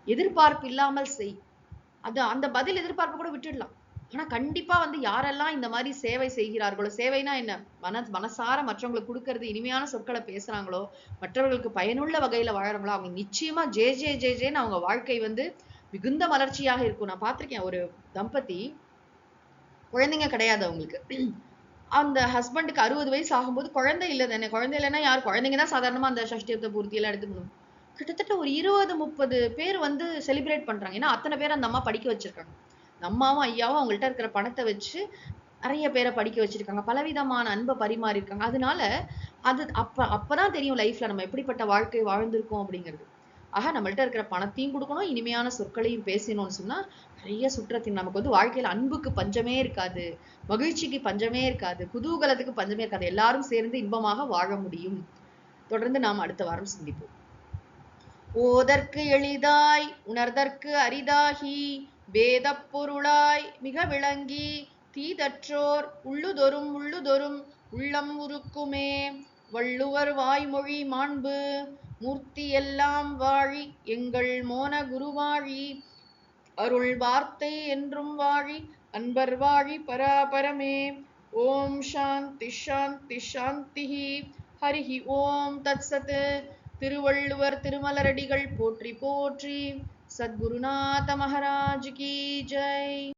எதிர்பார்ப்பு இல்லாமல் செய். அந்த பதில் எதிர்பார்ப்பு கூட விட்டுடலாம். ஆனா கண்டிப்பா வந்து யாரெல்லாம் இந்த மாதிரி சேவை செய்கிறார்களோ, சேவைனா என்ன, மனசார மற்றவங்களுக்கு கொடுக்கறது, இனிமையான சொற்களை பேசுறாங்களோ, மற்றவர்களுக்கு பயனுள்ள வகையில வாழறாங்களோ, அவங்க நிச்சயமா ஜே ஜே ஜே ஜேன்னு அவங்க வாழ்க்கை வந்து மிகுந்த மலர்ச்சியாக இருக்கும். நான் பார்த்திருக்கேன் ஒரு தம்பதி, குழந்தைங்க கிடையாது அவங்களுக்கு. அந்த ஹஸ்பண்டுக்கு 60 வயசு ஆகும்போது குழந்தை இல்லை தானே. குழந்தை இல்லைன்னா யார்? குழந்தைங்க தான் சாதாரணமா அந்த சஷ்டியத்தை பூர்த்தி எல்லாம் எடுத்துக்கணும். கிட்டத்தட்ட ஒரு 20-30 பேர் வந்து செலிப்ரேட் பண்றாங்க. ஏன்னா அத்தனை பேர் அந்த அம்மா படிக்க வச்சிருக்காங்க. அம்மாவும் ஐயாவும் அவங்கள்ட்ட இருக்கிற பணத்தை வச்சு நிறைய பேரை படிக்க வச்சிருக்காங்க. பலவிதமான அன்பை பரிமாறி இருக்காங்க. அதனால அது அப்பதான் தெரியும் லைஃப்ல நம்ம எப்படிப்பட்ட வாழ்க்கை வாழ்ந்திருக்கோம் அப்படிங்கிறது. ஆக நம்மள்ட்ட இருக்கிற பணத்தையும் கொடுக்கணும், இனிமையான சொற்களையும் பேசணும்னு சொன்னா நிறைய சுற்றத்தின் நமக்கு வந்து வாழ்க்கையில அன்புக்கு பஞ்சமே இருக்காது, மகிழ்ச்சிக்கு பஞ்சமே இருக்காது, குதூகலத்துக்கு பஞ்சமே இருக்காது. எல்லாரும் சேர்ந்து இன்பமாக வாழ முடியும். தொடர்ந்து நாம் அடுத்த வாரம் சிந்திப்போம். ஓதற்கு எளிதாய் உணர்தற்கு அரிதாகி வேதப் பொருளாய் மிக விளங்கி தீதற்றோர் உள்ளுதொரும் உள்ளம் உருக்குமே வள்ளுவர் வாய்மொழி மாண்பு மூர்த்தி எல்லாம் வாழி எங்கள் மோன குருவாழி அருள் வார்த்தை என்றும் வாழி அன்பர் வாழி பராபரமே. ஓம் சாந்தி சாந்தி சாந்தி. ஹரிஹி ஓம் தத்சத். திருவள்ளுவர் திருமலரடிகள் போற்றி போற்றி. சத்குருநாத மகாராஜ் கி ஜெய்.